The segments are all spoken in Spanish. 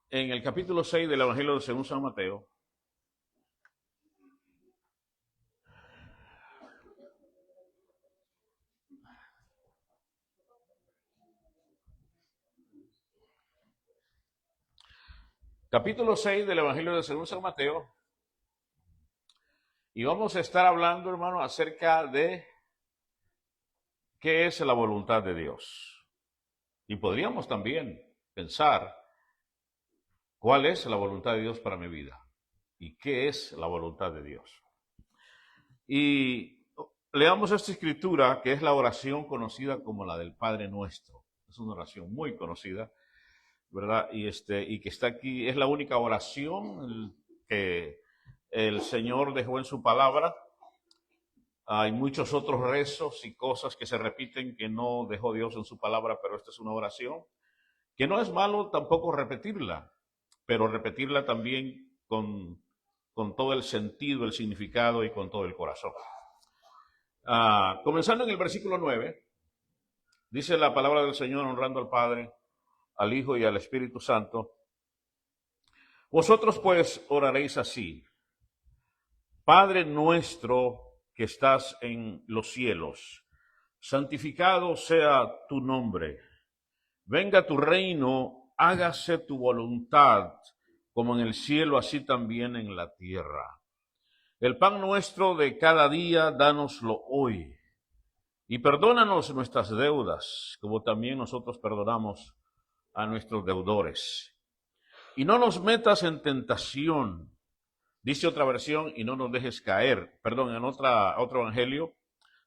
en el capítulo 6 del Evangelio según San Mateo. Capítulo 6 del Evangelio de según San Mateo. Y vamos a estar hablando, hermano, acerca de qué es la voluntad de Dios. Y podríamos también pensar cuál es la voluntad de Dios para mi vida y qué es la voluntad de Dios. Y leamos esta escritura, que es la oración conocida como la del Padre Nuestro. Es una oración muy conocida, ¿verdad? Y que está aquí, es la única oración que el Señor dejó en su palabra. Hay muchos otros rezos y cosas que se repiten que no dejó Dios en su palabra, pero esta es una oración que no es malo tampoco repetirla, pero repetirla también con todo el sentido, el significado y con todo el corazón. Comenzando en el versículo 9, dice la palabra del Señor honrando al Padre, al Hijo y al Espíritu Santo. Vosotros pues oraréis así: Padre nuestro que estás en los cielos, santificado sea tu nombre. Venga tu reino, hágase tu voluntad, como en el cielo, así también en la tierra. El pan nuestro de cada día, dánoslo hoy. Y perdónanos nuestras deudas, como también nosotros perdonamos a nuestros deudores. Y no nos metas en tentación. Dice otra versión, y no nos dejes caer. Perdón, en otro evangelio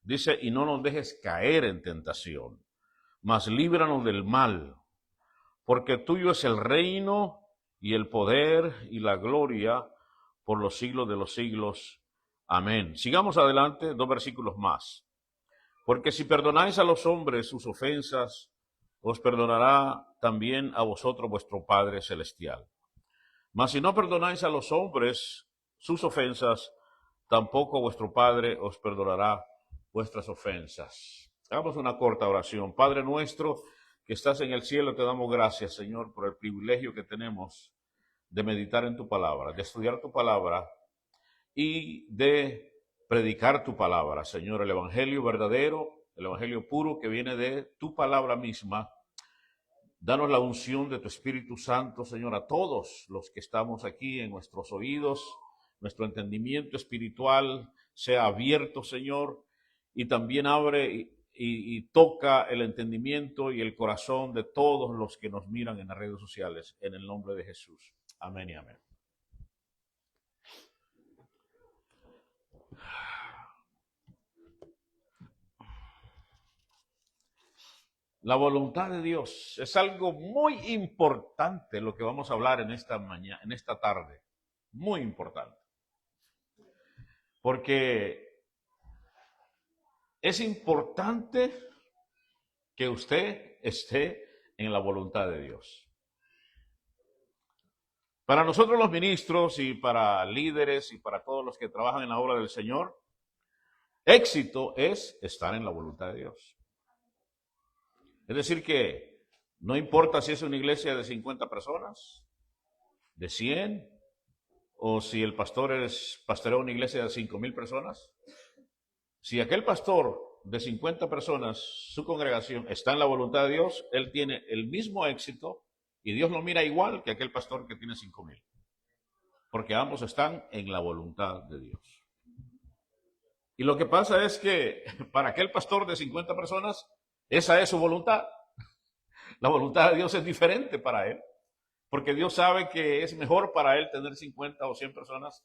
dice, y no nos dejes caer en tentación, mas líbranos del mal, porque tuyo es el reino y el poder y la gloria por los siglos de los siglos. Amén. Sigamos adelante, 2 versículos más. Porque si perdonáis a los hombres sus ofensas, os perdonará también a vosotros vuestro Padre Celestial. Mas si no perdonáis a los hombres sus ofensas, tampoco vuestro Padre os perdonará vuestras ofensas. Hagamos una corta oración. Padre nuestro que estás en el cielo, te damos gracias, Señor, por el privilegio que tenemos de meditar en tu palabra, de estudiar tu palabra y de predicar tu palabra, Señor, el evangelio verdadero, el evangelio puro que viene de tu palabra misma. Danos la unción de tu Espíritu Santo, Señor, a todos los que estamos aquí en nuestros oídos, nuestro entendimiento espiritual sea abierto, Señor, y también abre y toca el entendimiento y el corazón de todos los que nos miran en las redes sociales, en el nombre de Jesús. Amén y amén. La voluntad de Dios es algo muy importante, lo que vamos a hablar en esta mañana, en esta tarde. Muy importante. Porque es importante que usted esté en la voluntad de Dios. Para nosotros los ministros y para líderes y para todos los que trabajan en la obra del Señor, éxito es estar en la voluntad de Dios. Es decir que no importa si es una iglesia de 50 personas, de 100, o si el pastor pastorea una iglesia de 5,000 personas. Si aquel pastor de 50 personas, su congregación, está en la voluntad de Dios, él tiene el mismo éxito y Dios lo mira igual que aquel pastor que tiene 5,000. Porque ambos están en la voluntad de Dios. Y lo que pasa es que para aquel pastor de 50 personas, esa es su voluntad. La voluntad de Dios es diferente para él. Porque Dios sabe que es mejor para él tener 50 o 100 personas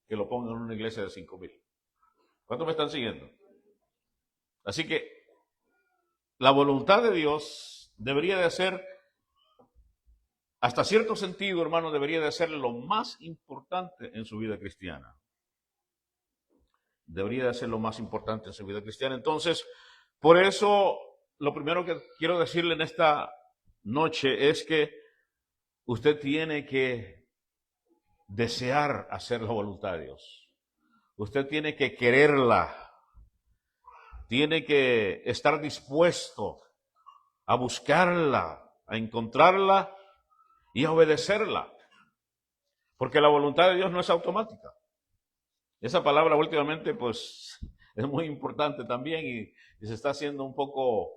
que lo pongan en una iglesia de 5,000. ¿Cuántos me están siguiendo? Así que la voluntad de Dios debería de ser, hasta cierto sentido, hermano, debería de ser lo más importante en su vida cristiana. Debería de ser lo más importante en su vida cristiana. Entonces, por eso, lo primero que quiero decirle en esta noche es que usted tiene que desear hacer la voluntad de Dios. Usted tiene que quererla. Tiene que estar dispuesto a buscarla, a encontrarla y a obedecerla. Porque la voluntad de Dios no es automática. Esa palabra últimamente pues es muy importante también y se está haciendo un poco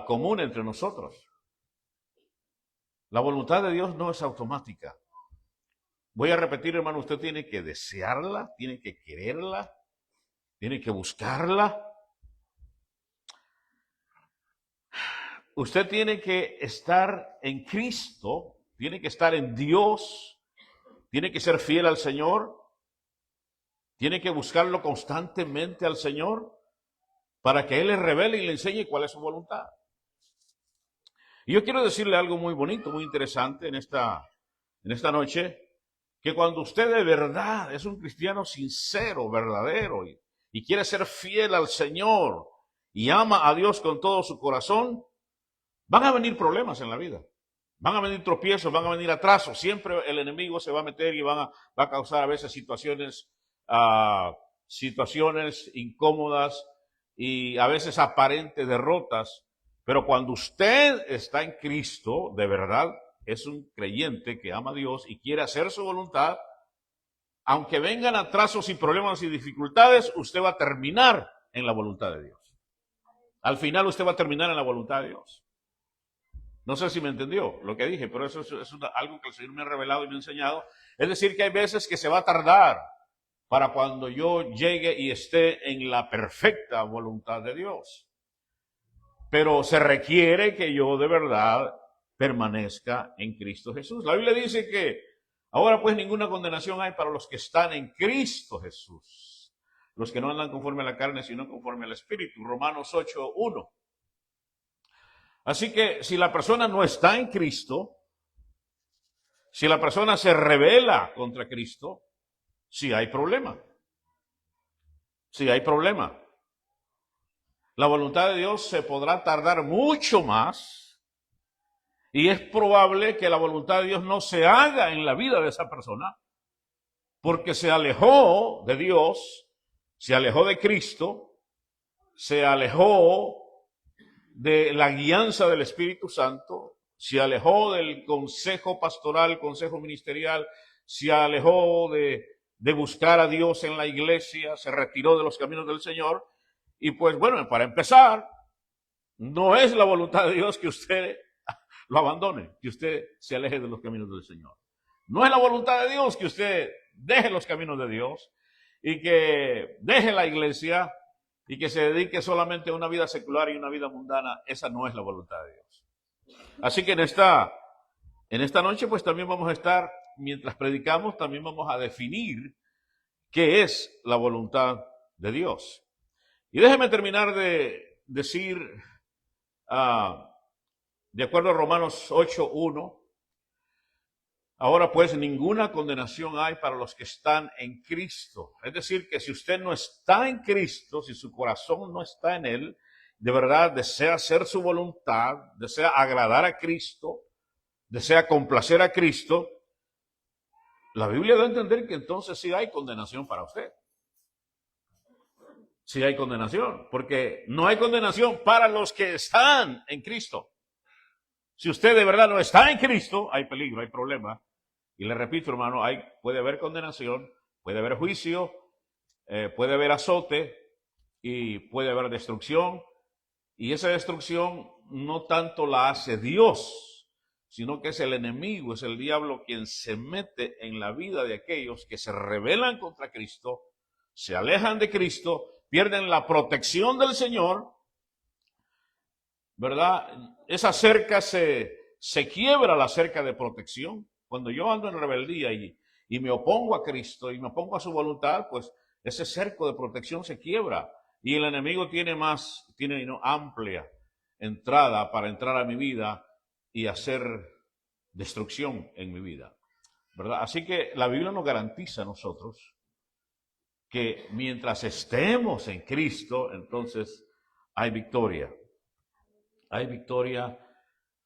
común entre nosotros. La voluntad de Dios no es automática. Voy a repetir, hermano, usted tiene que desearla, tiene que quererla, tiene que buscarla. Usted tiene que estar en Cristo, tiene que estar en Dios, tiene que ser fiel al Señor, tiene que buscarlo constantemente al Señor para que Él le revele y le enseñe cuál es su voluntad. Y yo quiero decirle algo muy bonito, muy interesante en esta noche, que cuando usted de verdad es un cristiano sincero, verdadero, y quiere ser fiel al Señor y ama a Dios con todo su corazón, van a venir problemas en la vida. Van a venir tropiezos, van a venir atrasos. Siempre el enemigo se va a meter y va a causar a veces situaciones incómodas y a veces aparentes derrotas. Pero cuando usted está en Cristo, de verdad, es un creyente que ama a Dios y quiere hacer su voluntad, aunque vengan atrasos y problemas y dificultades, usted va a terminar en la voluntad de Dios. Al final usted va a terminar en la voluntad de Dios. No sé si me entendió lo que dije, pero eso es algo que el Señor me ha revelado y me ha enseñado. Es decir, que hay veces que se va a tardar para cuando yo llegue y esté en la perfecta voluntad de Dios. Pero se requiere que yo de verdad permanezca en Cristo Jesús. La Biblia dice que ahora pues ninguna condenación hay para los que están en Cristo Jesús. Los que no andan conforme a la carne, sino conforme al Espíritu. Romanos 8:1. Así que si la persona no está en Cristo, si la persona se rebela contra Cristo, sí hay problema. Sí hay problema. La voluntad de Dios se podrá tardar mucho más y es probable que la voluntad de Dios no se haga en la vida de esa persona porque se alejó de Dios, se alejó de Cristo, se alejó de la guianza del Espíritu Santo, se alejó del consejo pastoral, consejo ministerial, se alejó de buscar a Dios en la iglesia, se retiró de los caminos del Señor. Y pues bueno, para empezar, no es la voluntad de Dios que usted lo abandone, que usted se aleje de los caminos del Señor. No es la voluntad de Dios que usted deje los caminos de Dios y que deje la iglesia y que se dedique solamente a una vida secular y una vida mundana. Esa no es la voluntad de Dios. Así que en esta noche pues también vamos a estar, mientras predicamos, también vamos a definir qué es la voluntad de Dios. Y déjeme terminar de decir, de acuerdo a Romanos 8:1, ahora pues ninguna condenación hay para los que están en Cristo. Es decir, que si usted no está en Cristo, si su corazón no está en Él, de verdad desea hacer su voluntad, desea agradar a Cristo, desea complacer a Cristo, la Biblia da a entender que entonces sí hay condenación para usted. Sí hay condenación, porque no hay condenación para los que están en Cristo. Si usted de verdad no está en Cristo, hay peligro, hay problema. Y le repito, hermano, puede haber condenación, puede haber juicio, puede haber azote y puede haber destrucción. Y esa destrucción no tanto la hace Dios, sino que es el enemigo, es el diablo quien se mete en la vida de aquellos que se rebelan contra Cristo, se alejan de Cristo, pierden la protección del Señor, ¿verdad? Esa cerca se quiebra, la cerca de protección. Cuando yo ando en rebeldía y me opongo a Cristo y me opongo a su voluntad, pues ese cerco de protección se quiebra y el enemigo tiene amplia entrada para entrar a mi vida y hacer destrucción en mi vida, ¿verdad? Así que la Biblia nos garantiza a nosotros que mientras estemos en Cristo, entonces hay victoria. Hay victoria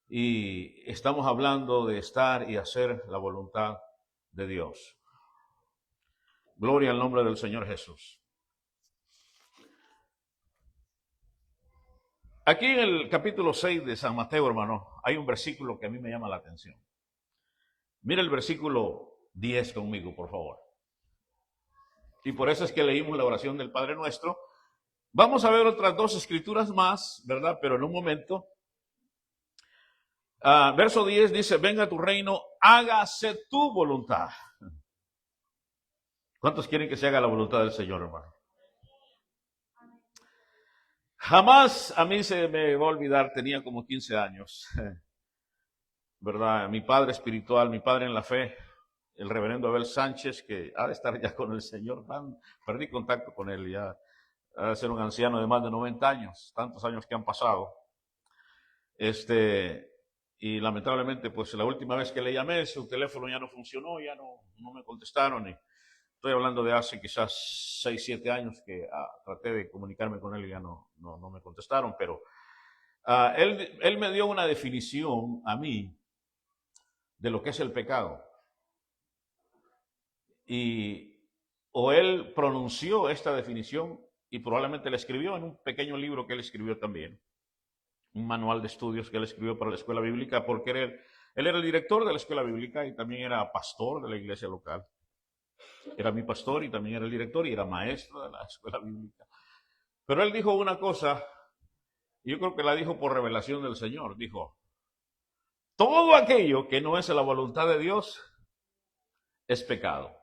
y estamos hablando de estar y hacer la voluntad de Dios. Gloria al nombre del Señor Jesús. Aquí en el capítulo 6 de San Mateo, hermano, hay un versículo que a mí me llama la atención. Mira el versículo 10 conmigo, por favor. Y por eso es que leímos la oración del Padre Nuestro. Vamos a ver otras dos escrituras más, ¿verdad? Pero en un momento. Verso 10 dice, venga tu reino, hágase tu voluntad. ¿Cuántos quieren que se haga la voluntad del Señor, hermano? Jamás a mí se me va a olvidar, tenía como 15 años, ¿verdad? Mi padre espiritual, mi padre en la fe, el reverendo Abel Sánchez, que ha de estar ya con el Señor, perdí contacto con él, ya ha de ser un anciano de más de 90 años, tantos años que han pasado. Y lamentablemente, pues la última vez que le llamé, su teléfono ya no funcionó, ya no me contestaron. Y estoy hablando de hace quizás 6, 7 años que traté de comunicarme con él y ya no me contestaron. Pero él me dio una definición a mí de lo que es el pecado. O él pronunció esta definición y probablemente la escribió en un pequeño libro que él escribió también. Un manual de estudios que él escribió para la escuela bíblica, porque él era el director de la escuela bíblica y también era pastor de la iglesia local. Era mi pastor y también era el director y era maestro de la escuela bíblica. Pero él dijo una cosa, y yo creo que la dijo por revelación del Señor. Dijo, todo aquello que no es la voluntad de Dios es pecado.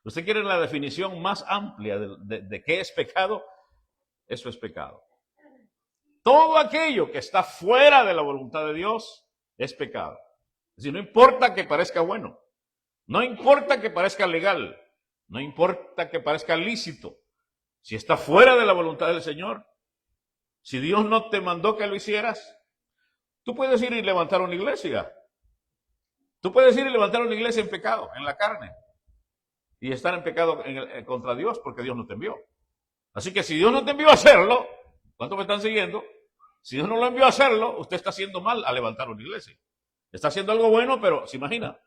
¿Usted quiere la definición más amplia de qué es pecado? Eso es pecado. Todo aquello que está fuera de la voluntad de Dios es pecado. Es decir, no importa que parezca bueno, no importa que parezca legal, no importa que parezca lícito. Si está fuera de la voluntad del Señor, si Dios no te mandó que lo hicieras, tú puedes ir y levantar una iglesia. Tú puedes ir y levantar una iglesia en pecado, en la carne, y estar en pecado contra Dios porque Dios no te envió. Así que si Dios no te envió a hacerlo, ¿cuántos me están siguiendo? Si Dios no lo envió a hacerlo, usted está haciendo mal a levantar una iglesia. Está haciendo algo bueno, pero se imagina,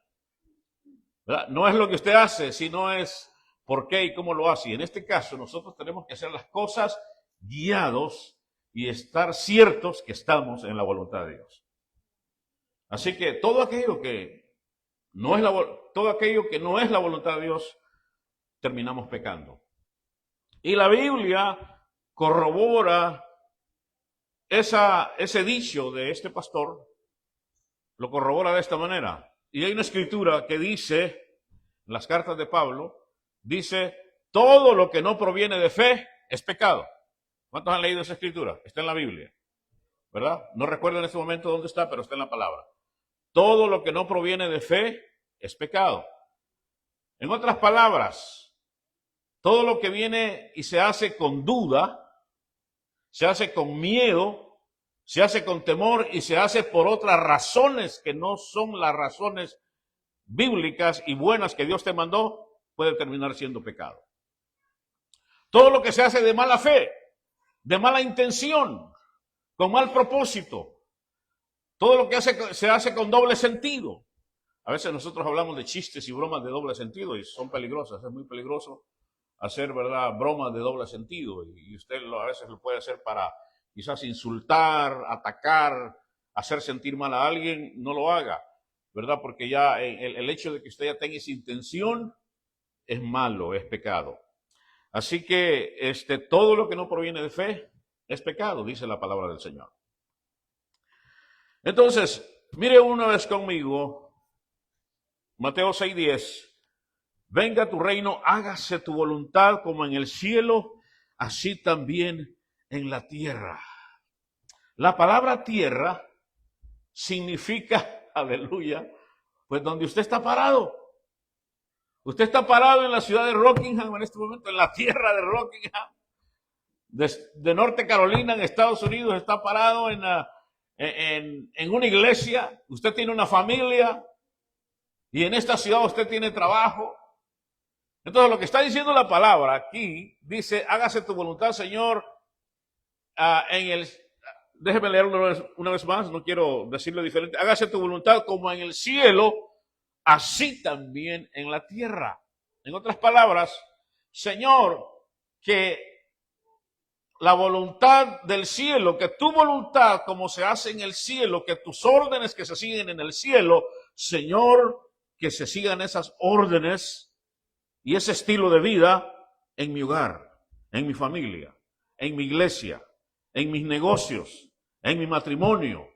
¿verdad? No es lo que usted hace, sino es por qué y cómo lo hace. Y en este caso nosotros tenemos que hacer las cosas guiados y estar ciertos que estamos en la voluntad de Dios. Así que todo aquello que no es la voluntad de Dios, terminamos pecando. Y la Biblia corrobora ese dicho de este pastor, lo corrobora de esta manera. Y hay una escritura que dice, en las cartas de Pablo, dice, todo lo que no proviene de fe es pecado. ¿Cuántos han leído esa escritura? Está en la Biblia, ¿verdad? No recuerdo en este momento dónde está, pero está en la palabra. Todo lo que no proviene de fe es pecado. En otras palabras, todo lo que viene y se hace con duda, se hace con miedo, se hace con temor y se hace por otras razones que no son las razones bíblicas y buenas que Dios te mandó, puede terminar siendo pecado. Todo lo que se hace de mala fe, de mala intención, con mal propósito, todo lo que se hace con doble sentido. A veces nosotros hablamos de chistes y bromas de doble sentido y son peligrosas, es muy peligroso hacer, ¿verdad?, bromas de doble sentido, y usted a veces lo puede hacer para quizás insultar, atacar, hacer sentir mal a alguien. No lo haga, ¿verdad? Porque ya el hecho de que usted ya tenga esa intención es malo, es pecado. Así que todo lo que no proviene de fe es pecado, dice la palabra del Señor. Entonces, mire una vez conmigo, Mateo 6:10. Venga tu reino, hágase tu voluntad como en el cielo, así también en la tierra. La palabra tierra significa, aleluya, pues donde usted está parado. Usted está parado en la ciudad de Rockingham en este momento, en la tierra de Rockingham, de Norte Carolina, en Estados Unidos. Está parado en una iglesia. Usted tiene una familia y en esta ciudad usted tiene trabajo. Entonces, lo que está diciendo la palabra aquí, dice, hágase tu voluntad, Señor, déjeme leerlo una vez más, no quiero decirlo diferente, hágase tu voluntad como en el cielo, así también en la tierra. En otras palabras, Señor, que la voluntad del cielo, que tu voluntad como se hace en el cielo, que tus órdenes que se siguen en el cielo, Señor, que se sigan esas órdenes y ese estilo de vida en mi hogar, en mi familia, en mi iglesia, en mis negocios, en mi matrimonio,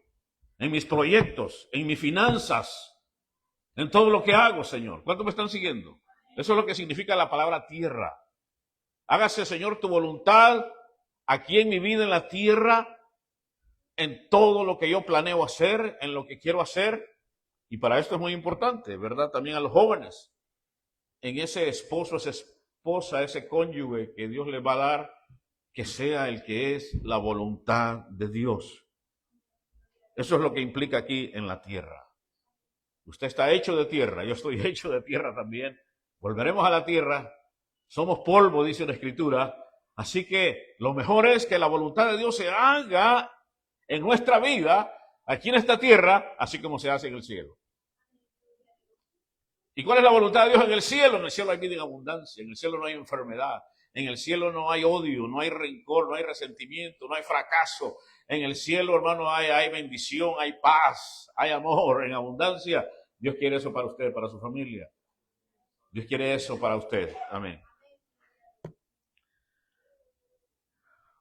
en mis proyectos, en mis finanzas, en todo lo que hago, Señor. ¿Cuántos me están siguiendo? Eso es lo que significa la palabra tierra. Hágase, Señor, tu voluntad aquí en mi vida, en la tierra, en todo lo que yo planeo hacer, en lo que quiero hacer. Y para esto es muy importante, ¿verdad? También a los jóvenes, en ese esposo, esa esposa, ese cónyuge que Dios les va a dar, que sea el que es la voluntad de Dios. Eso es lo que implica aquí en la tierra. Usted está hecho de tierra, yo estoy hecho de tierra también. Volveremos a la tierra. Somos polvo, dice la Escritura. Así que lo mejor es que la voluntad de Dios se haga en nuestra vida, aquí en esta tierra, así como se hace en el cielo. ¿Y cuál es la voluntad de Dios en el cielo? En el cielo hay vida en abundancia, en el cielo no hay enfermedad, en el cielo no hay odio, no hay rencor, no hay resentimiento, no hay fracaso. En el cielo, hermano, hay bendición, hay paz, hay amor en abundancia. Dios quiere eso para usted, para su familia. Dios quiere eso para usted. Amén.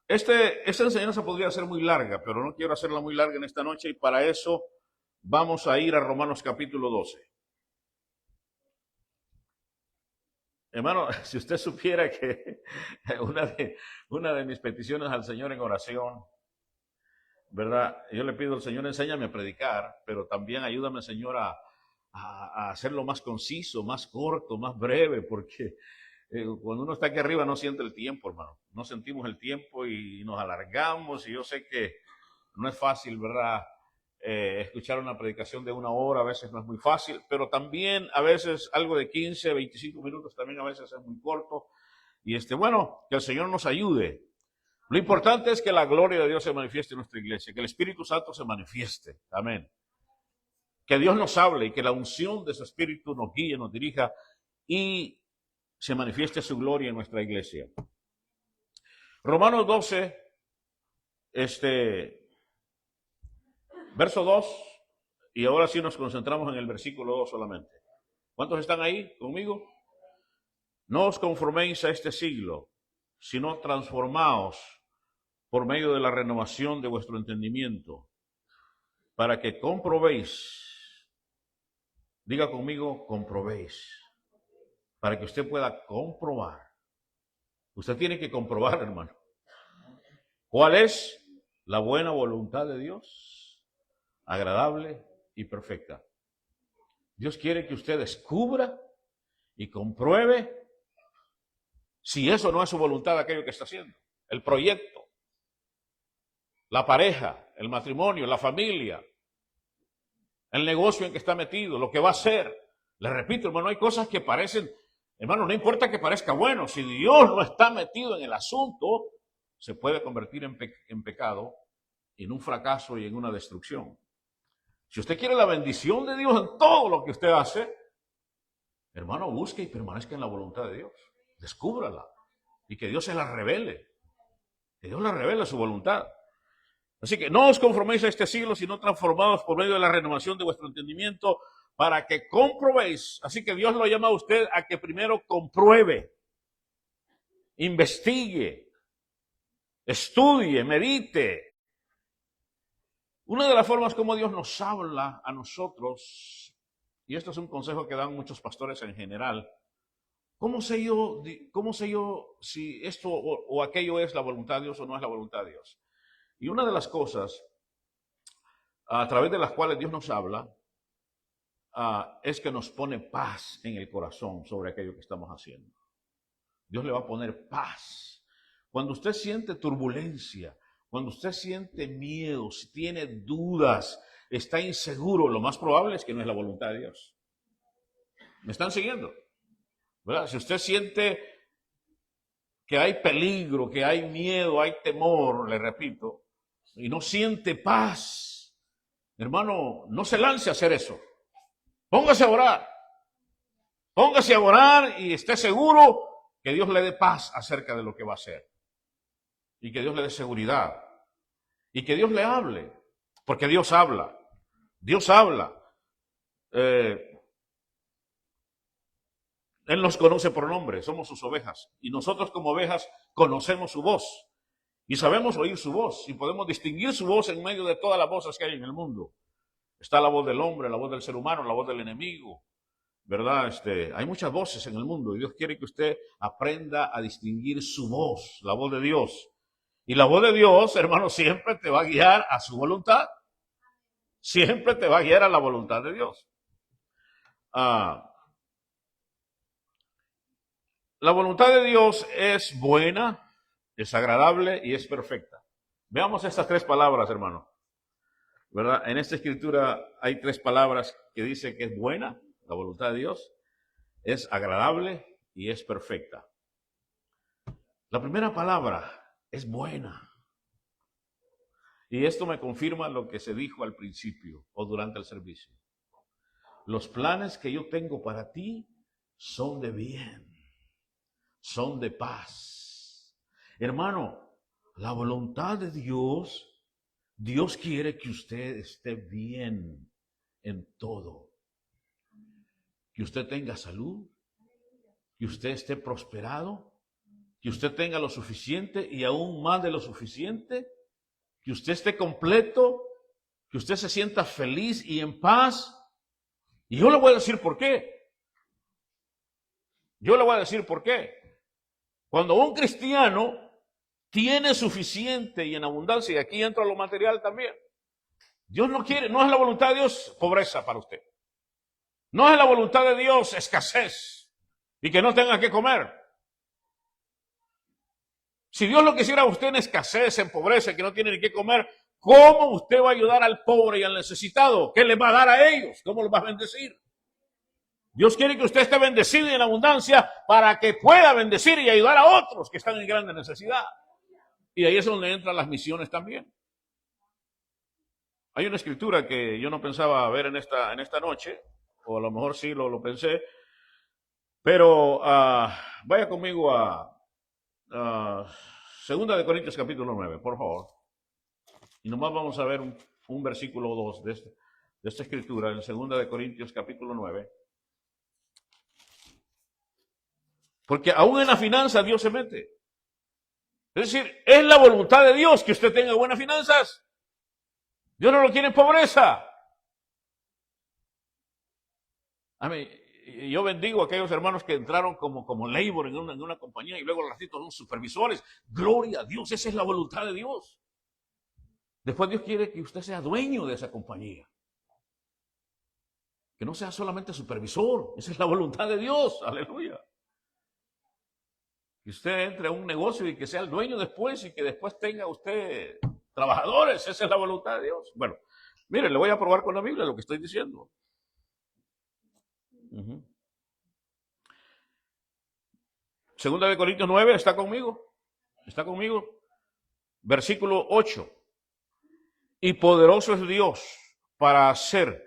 Esta enseñanza podría ser muy larga, pero no quiero hacerla muy larga en esta noche y para eso vamos a ir a Romanos capítulo 12. Hermano, si usted supiera que una de mis peticiones al Señor en oración, ¿verdad? Yo le pido al Señor, enséñame a predicar, pero también ayúdame, Señor, a hacerlo más conciso, más corto, más breve, porque cuando uno está aquí arriba no siente el tiempo, hermano. No sentimos el tiempo y nos alargamos y yo sé que no es fácil, ¿verdad? Escuchar una predicación de 1 hora a veces no es muy fácil, pero también a veces algo de 15, 25 minutos también a veces es muy corto. Y bueno, que el Señor nos ayude. Lo importante es que la gloria de Dios se manifieste en nuestra iglesia, que el Espíritu Santo se manifieste. Amén. Que Dios nos hable y que la unción de su Espíritu nos guíe, nos dirija y se manifieste su gloria en nuestra iglesia. Romanos 12, verso 2, y ahora sí nos concentramos en el versículo 2 solamente. ¿Cuántos están ahí conmigo? No os conforméis a este siglo, sino transformaos por medio de la renovación de vuestro entendimiento, para que comprobéis, diga conmigo, comprobéis, para que usted pueda comprobar. Usted tiene que comprobar, hermano, cuál es la buena voluntad de Dios, agradable y perfecta. Dios quiere que usted descubra y compruebe si eso no es su voluntad, aquello que está haciendo. El proyecto, la pareja, el matrimonio, la familia, el negocio en que está metido, lo que va a hacer. Le repito, hermano, hay cosas que parecen, hermano, no importa que parezca bueno, si Dios no está metido en el asunto, se puede convertir en pecado, en un fracaso y en una destrucción. Si usted quiere la bendición de Dios en todo lo que usted hace, hermano, busque y permanezca en la voluntad de Dios. Descúbrala y que Dios se la revele. Que Dios le revele su voluntad. Así que no os conforméis a este siglo, sino transformados por medio de la renovación de vuestro entendimiento para que comprobéis. Así que Dios lo llama a usted a que primero compruebe, investigue, estudie, medite. Una de las formas como Dios nos habla a nosotros, y esto es un consejo que dan muchos pastores en general, ¿cómo sé yo si esto o aquello es la voluntad de Dios o no es la voluntad de Dios? Y una de las cosas a través de las cuales Dios nos habla es que nos pone paz en el corazón sobre aquello que estamos haciendo. Dios le va a poner paz. Cuando usted siente turbulencia, cuando usted siente miedo, si tiene dudas, está inseguro, lo más probable es que no es la voluntad de Dios. ¿Me están siguiendo? ¿Verdad? Si usted siente que hay peligro, que hay miedo, hay temor, le repito, y no siente paz, hermano, no se lance a hacer eso. Póngase a orar. Póngase a orar y esté seguro que Dios le dé paz acerca de lo que va a hacer. Y que Dios le dé seguridad. Y que Dios le hable. Porque Dios habla. Dios habla. Él nos conoce por nombre, somos sus ovejas. Y nosotros como ovejas conocemos su voz. Y sabemos oír su voz. Y podemos distinguir su voz en medio de todas las voces que hay en el mundo. Está la voz del hombre, la voz del ser humano, la voz del enemigo. ¿Verdad? Hay muchas voces en el mundo. Y Dios quiere que usted aprenda a distinguir su voz, la voz de Dios. Y la voz de Dios, hermano, siempre te va a guiar a su voluntad. Siempre te va a guiar a la voluntad de Dios. La voluntad de Dios es buena, es agradable y es perfecta. Veamos estas tres palabras, hermano. ¿Verdad? En esta escritura hay tres palabras que dice que es buena, la voluntad de Dios, es agradable y es perfecta. La primera palabra es buena. Y esto me confirma lo que se dijo al principio o durante el servicio. Los planes que yo tengo para ti son de bien. Son de paz. Hermano, la voluntad de Dios, Dios quiere que usted esté bien en todo. Que usted tenga salud, que usted esté prosperado, que usted tenga lo suficiente y aún más de lo suficiente, que usted esté completo, que usted se sienta feliz y en paz. Y yo le voy a decir por qué. Yo le voy a decir por qué. Cuando un cristiano tiene suficiente y en abundancia, y aquí entra lo material también, Dios no quiere, no es la voluntad de Dios pobreza para usted. No es la voluntad de Dios escasez y que no tenga que comer. Si Dios lo quisiera a usted en escasez, en pobreza, que no tiene ni qué comer, ¿cómo usted va a ayudar al pobre y al necesitado? ¿Qué le va a dar a ellos? ¿Cómo los va a bendecir? Dios quiere que usted esté bendecido y en abundancia para que pueda bendecir y ayudar a otros que están en grande necesidad. Y ahí es donde entran las misiones también. Hay una escritura que yo no pensaba ver en esta noche, o a lo mejor sí lo pensé, pero vaya conmigo a 2 de Corintios capítulo 9, por favor. Y nomás vamos a ver un versículo 2 de esta escritura, en 2 de Corintios capítulo 9. Porque aún en la finanza Dios se mete. Es decir, es la voluntad de Dios que usted tenga buenas finanzas. Dios no lo quiere en pobreza. Yo bendigo a aquellos hermanos que entraron como labor en una compañía y luego al ratito son supervisores. Gloria a Dios, esa es la voluntad de Dios. Después Dios quiere que usted sea dueño de esa compañía. Que no sea solamente supervisor. Esa es la voluntad de Dios. Aleluya. Que usted entre a un negocio y que sea el dueño después y que después tenga usted trabajadores. Esa es la voluntad de Dios. Bueno, mire, le voy a probar con la Biblia lo que estoy diciendo. Segunda de Corintios 9, ¿está conmigo? ¿Está conmigo? Versículo 8. Y poderoso es Dios para hacer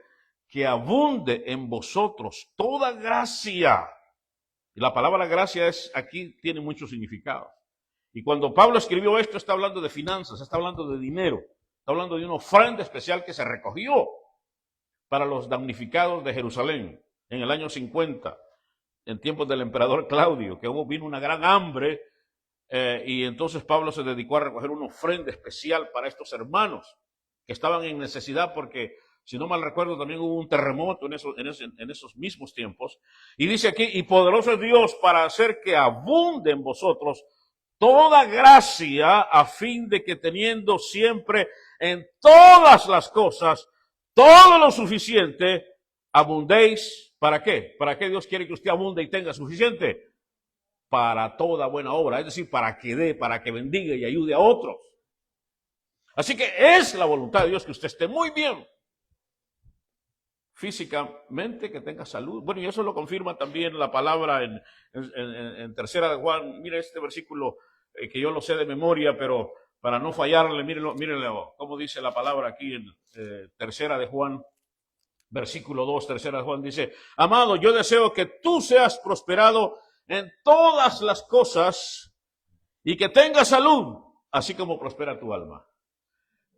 que abunde en vosotros toda gracia. Y la palabra gracia aquí tiene mucho significado. Y cuando Pablo escribió esto, está hablando de finanzas, está hablando de dinero, está hablando de una ofrenda especial que se recogió para los damnificados de Jerusalén en el año 50, en tiempos del emperador Claudio, que vino una gran hambre, y entonces Pablo se dedicó a recoger una ofrenda especial para estos hermanos que estaban en necesidad porque, si no mal recuerdo, también hubo un terremoto en esos mismos tiempos. Y dice aquí, y poderoso es Dios para hacer que abunde en vosotros toda gracia, a fin de que teniendo siempre en todas las cosas todo lo suficiente, abundéis. ¿Para qué? ¿Para qué Dios quiere que usted abunde y tenga suficiente? Para toda buena obra, es decir, para que dé, para que bendiga y ayude a otros. Así que es la voluntad de Dios que usted esté muy bien físicamente, que tenga salud. Bueno, y eso lo confirma también la palabra en Tercera de Juan. Mire este versículo que yo lo sé de memoria, pero para no fallarle, mírenlo cómo dice la palabra aquí en Tercera de Juan, versículo 2, Tercera de Juan, dice: amado, yo deseo que tú seas prosperado en todas las cosas y que tengas salud, así como prospera tu alma.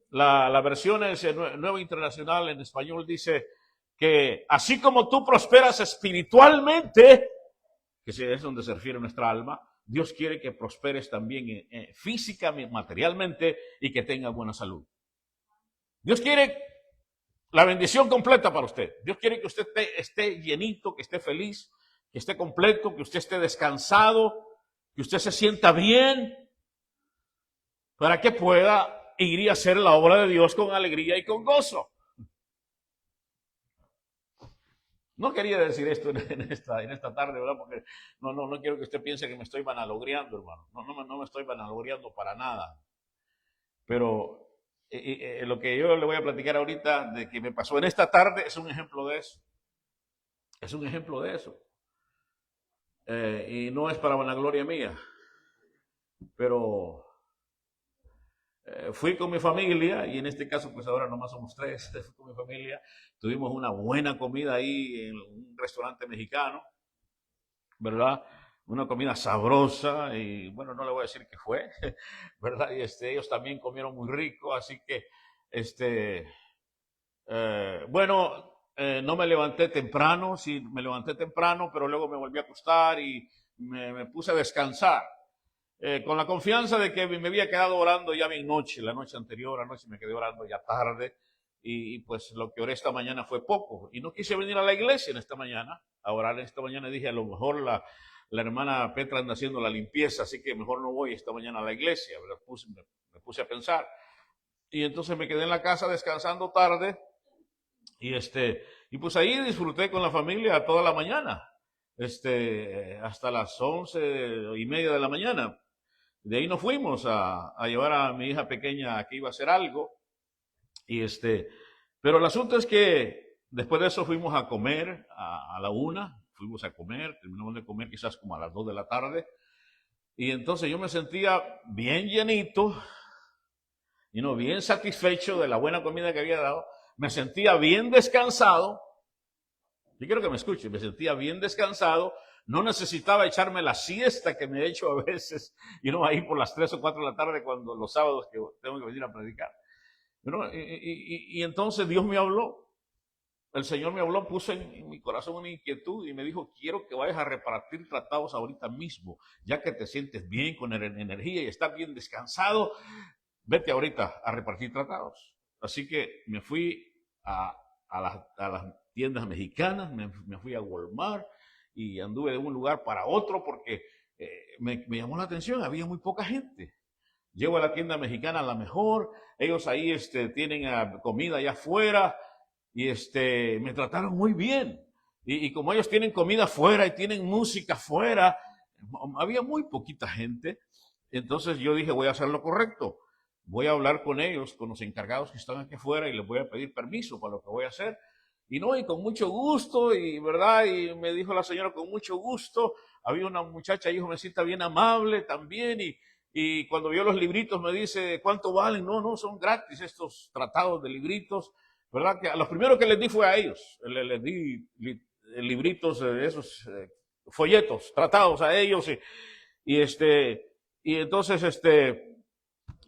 La versión es Nueva Internacional en español dice que así como tú prosperas espiritualmente, que es donde se refiere nuestra alma, Dios quiere que prosperes también física, materialmente, y que tengas buena salud. Dios quiere la bendición completa para usted. Dios quiere que usted esté llenito, que esté feliz, que esté completo, que usted esté descansado, que usted se sienta bien, para que pueda ir y hacer la obra de Dios con alegría y con gozo. No quería decir esto en esta tarde, ¿verdad? Porque no quiero que usted piense que me estoy vanagloriando, hermano. No me estoy vanagloriando para nada. Pero lo que yo le voy a platicar ahorita de que me pasó en esta tarde es un ejemplo de eso. Es un ejemplo de eso. Y no es para vanagloria mía. Pero fui con mi familia, y en este caso pues ahora nomás somos tres, fui con mi familia, tuvimos una buena comida ahí en un restaurante mexicano, ¿verdad? Una comida sabrosa, y bueno, no le voy a decir qué fue, ¿verdad? Y ellos también comieron muy rico, así que, no me levanté temprano, sí, me levanté temprano, pero luego me volví a acostar y me puse a descansar. Con la confianza de que me había quedado orando ya bien noche, la noche anterior, anoche me quedé orando ya tarde, y pues lo que oré esta mañana fue poco, y no quise venir a la iglesia en esta mañana, a orar esta mañana. Dije, a lo mejor la hermana Petra anda haciendo la limpieza, así que mejor no voy esta mañana a la iglesia. Me puse a pensar, y entonces me quedé en la casa descansando tarde, y pues ahí disfruté con la familia toda la mañana, hasta las 11:30 de la mañana. De ahí nos fuimos a llevar a mi hija pequeña que iba a hacer algo. Pero el asunto es que después de eso fuimos a comer a la 1, fuimos a comer, terminamos de comer quizás como a las 2 de la tarde. Y entonces yo me sentía bien llenito, bien satisfecho de la buena comida que había dado. Me sentía bien descansado. Yo quiero que me escuchen, me sentía bien descansado. No necesitaba echarme la siesta que me he hecho a veces, ahí por las 3 o 4 de la tarde, cuando los sábados que tengo que venir a predicar. Y entonces Dios me habló, el Señor me habló, puso en mi corazón una inquietud y me dijo, quiero que vayas a repartir tratados ahorita mismo, ya que te sientes bien, con energía y estás bien descansado, vete ahorita a repartir tratados. Así que me fui a las tiendas mexicanas, me fui a Walmart, y anduve de un lugar para otro porque me llamó la atención, había muy poca gente. Llego a la tienda mexicana, a la mejor, ellos ahí tienen comida allá afuera, y me trataron muy bien. Y como ellos tienen comida afuera y tienen música afuera, había muy poquita gente. Entonces yo dije, voy a hacer lo correcto. Voy a hablar con ellos, con los encargados que están aquí afuera, y les voy a pedir permiso para lo que voy a hacer. Y con mucho gusto, ¿verdad? Y me dijo la señora, con mucho gusto. Había una muchacha ahí, jovencita, bien amable también, y cuando vio los libritos me dice, ¿cuánto valen? No, son gratis estos tratados de libritos, ¿verdad? Que a los primeros que les di fue a ellos. Les di libritos, esos folletos, tratados a ellos, y entonces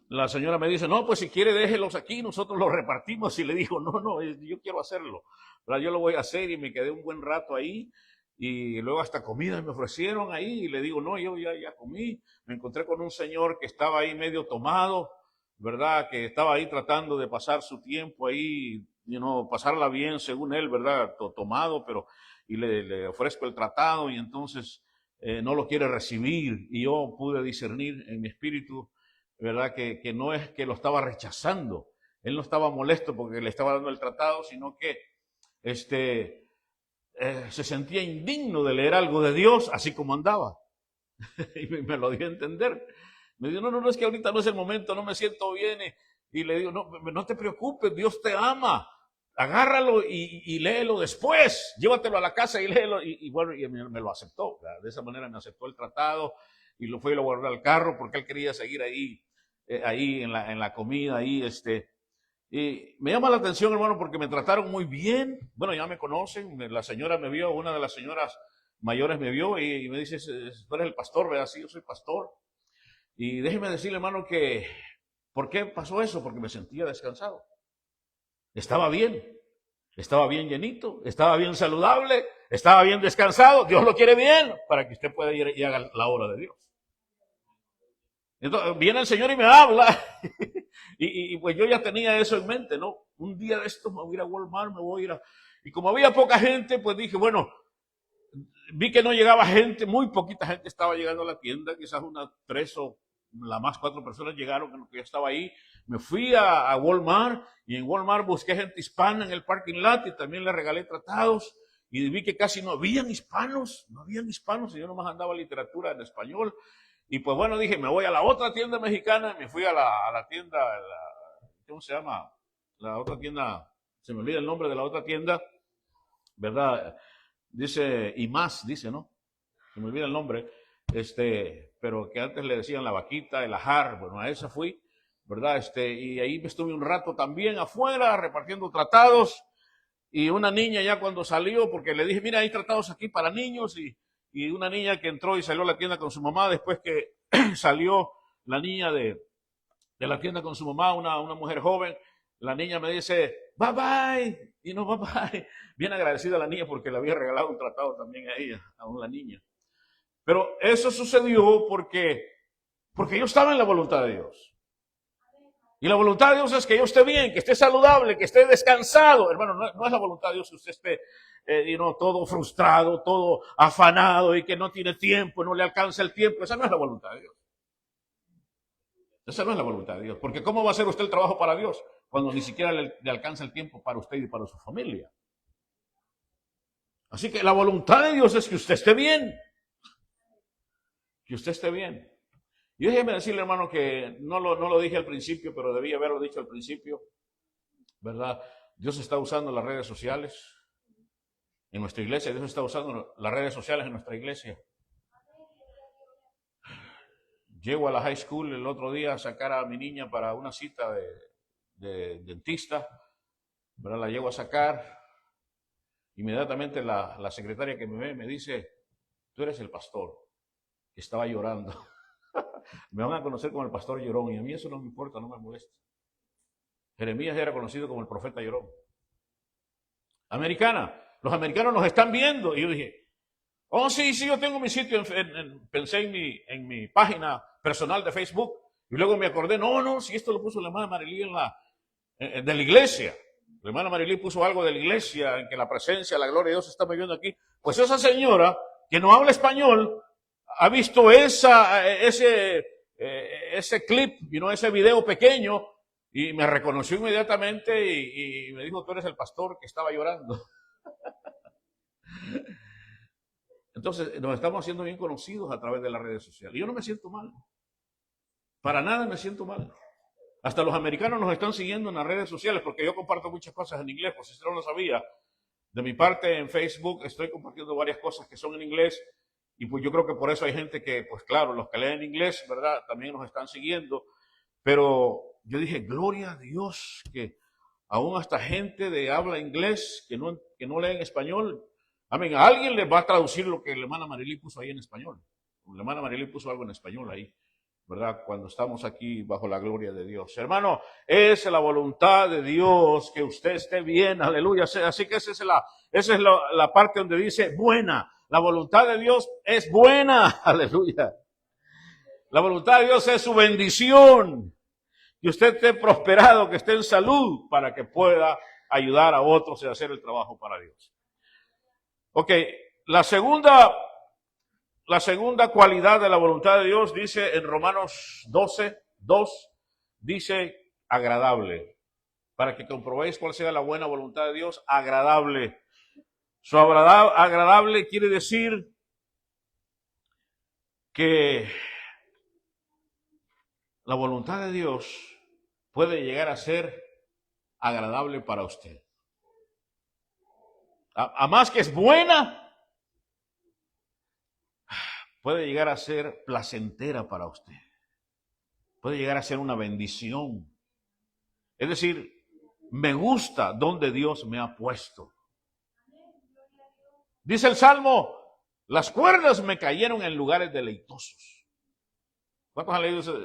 la señora me dice, no, pues si quiere déjelos aquí, nosotros los repartimos. Y le digo, no, yo quiero hacerlo, ¿verdad? Yo lo voy a hacer. Y me quedé un buen rato ahí, y luego hasta comida me ofrecieron ahí, y le digo, no, yo ya comí. Me encontré con un señor que estaba ahí medio tomado, ¿verdad? Que estaba ahí tratando de pasar su tiempo ahí, pasarla bien según él, ¿verdad? Tomado, y le ofrezco el tratado, y entonces no lo quiere recibir. Y yo pude discernir en mi espíritu, ¿verdad? Que no es que lo estaba rechazando. Él no estaba molesto porque le estaba dando el tratado, sino que se sentía indigno de leer algo de Dios así como andaba. Y me lo dio a entender. Me dijo, no, es que ahorita no es el momento, no me siento bien. Y le digo, no te preocupes, Dios te ama. Agárralo y léelo después. Llévatelo a la casa y léelo. Y bueno, y me lo aceptó, ¿verdad? De esa manera me aceptó el tratado, y lo fue y lo guardó al carro porque él quería seguir ahí en la comida, ahí, y me llama la atención, hermano, porque me trataron muy bien. Bueno, ya me conocen, la señora me vio, una de las señoras mayores me vio, y me dice, tú eres el pastor, ¿verdad? Sí, yo soy pastor. Y déjeme decirle, hermano, ¿por qué pasó eso? Porque me sentía descansado. Estaba bien. Estaba bien llenito, estaba bien saludable, estaba bien descansado. Dios lo quiere bien para que usted pueda ir y haga la obra de Dios. Entonces viene el Señor y me habla. y pues yo ya tenía eso en mente, ¿no? Un día de estos me voy a ir a Walmart, me voy a ir a... Y como había poca gente, pues dije, bueno, vi que no llegaba gente, muy poquita gente estaba llegando a la tienda, quizás unas 3 o la más 4 personas llegaron, que yo estaba ahí. Me fui a Walmart y en Walmart busqué gente hispana en el parking lot y también le regalé tratados y vi que casi no habían hispanos y yo nomás andaba literatura en español. Y pues bueno, dije, me voy a la otra tienda mexicana, me fui a la tienda, ¿cómo se llama? La otra tienda, se me olvida el nombre de la otra tienda, ¿verdad? Dice, y más, dice, ¿no? Se me olvida el nombre, pero que antes le decían la vaquita, el ajar, bueno, a esa fui, ¿verdad? Y ahí estuve un rato también afuera repartiendo tratados, y una niña ya cuando salió, porque le dije, mira, hay tratados aquí para niños, y una niña que entró y salió a la tienda con su mamá, después que salió la niña de la tienda con su mamá, una mujer joven, la niña me dice, bye bye, y no bye bye. Bien agradecida la niña porque le había regalado un tratado también a ella, a una niña. Pero eso sucedió porque yo estaba en la voluntad de Dios. Y la voluntad de Dios es que yo esté bien, que esté saludable, que esté descansado. Hermano, no es la voluntad de Dios que usted esté todo frustrado, todo afanado y que no tiene tiempo, no le alcanza el tiempo. Esa no es la voluntad de Dios. Esa no es la voluntad de Dios. Porque ¿cómo va a hacer usted el trabajo para Dios cuando ni siquiera le alcanza el tiempo para usted y para su familia? Así que la voluntad de Dios es que usted esté bien. Que usted esté bien. Y déjeme decirle, hermano, que no lo dije al principio, pero debía haberlo dicho al principio, ¿verdad? Dios está usando las redes sociales en nuestra iglesia. Dios está usando las redes sociales en nuestra iglesia. Llego a la high school el otro día a sacar a mi niña para una cita de dentista, ¿verdad? La llego a sacar. Inmediatamente la secretaria que me ve me dice, tú eres el pastor que estaba llorando. Me van a conocer como el pastor llorón y a mí eso no me importa, no me molesta. Jeremías era conocido como el profeta llorón. Americana, los americanos nos están viendo. Y yo dije, oh sí, yo tengo mi sitio, pensé en mi página personal de Facebook. Y luego me acordé, no, si esto lo puso la hermana Marilí de la iglesia. La hermana Marilí puso algo de la iglesia, en que la presencia, la gloria de Dios está viviendo aquí. Pues esa señora, que no habla español, ha visto ese clip, ese video pequeño, y me reconoció inmediatamente y me dijo, tú eres el pastor que estaba llorando. Entonces, nos estamos haciendo bien conocidos a través de las redes sociales. Y yo no me siento mal. Para nada me siento mal. Hasta los americanos nos están siguiendo en las redes sociales porque yo comparto muchas cosas en inglés, pues si usted no lo sabía. De mi parte, en Facebook estoy compartiendo varias cosas que son en inglés. Y pues yo creo que por eso hay gente que, pues claro, los que leen inglés, ¿verdad? También nos están siguiendo. Pero yo dije, gloria a Dios, que aún hasta gente de habla inglés que no lee en español, amén, a alguien le va a traducir lo que la hermana Marilí puso ahí en español. La hermana Marilí puso algo en español ahí, ¿verdad? Cuando estamos aquí bajo la gloria de Dios. Hermano, es la voluntad de Dios que usted esté bien, aleluya. Así que esa es la parte donde dice buena. La voluntad de Dios es buena, aleluya. La voluntad de Dios es su bendición. Que usted esté prosperado, que esté en salud, para que pueda ayudar a otros y hacer el trabajo para Dios. Ok, la segunda cualidad de la voluntad de Dios dice en Romanos 12:2, dice agradable. Para que comprobéis cuál sea la buena voluntad de Dios, agradable. Su agradable quiere decir que la voluntad de Dios puede llegar a ser agradable para usted. A más que es buena, puede llegar a ser placentera para usted. Puede llegar a ser una bendición. Es decir, me gusta donde Dios me ha puesto. Dice el Salmo, las cuerdas me cayeron en lugares deleitosos. ¿Cuántos han leído eso?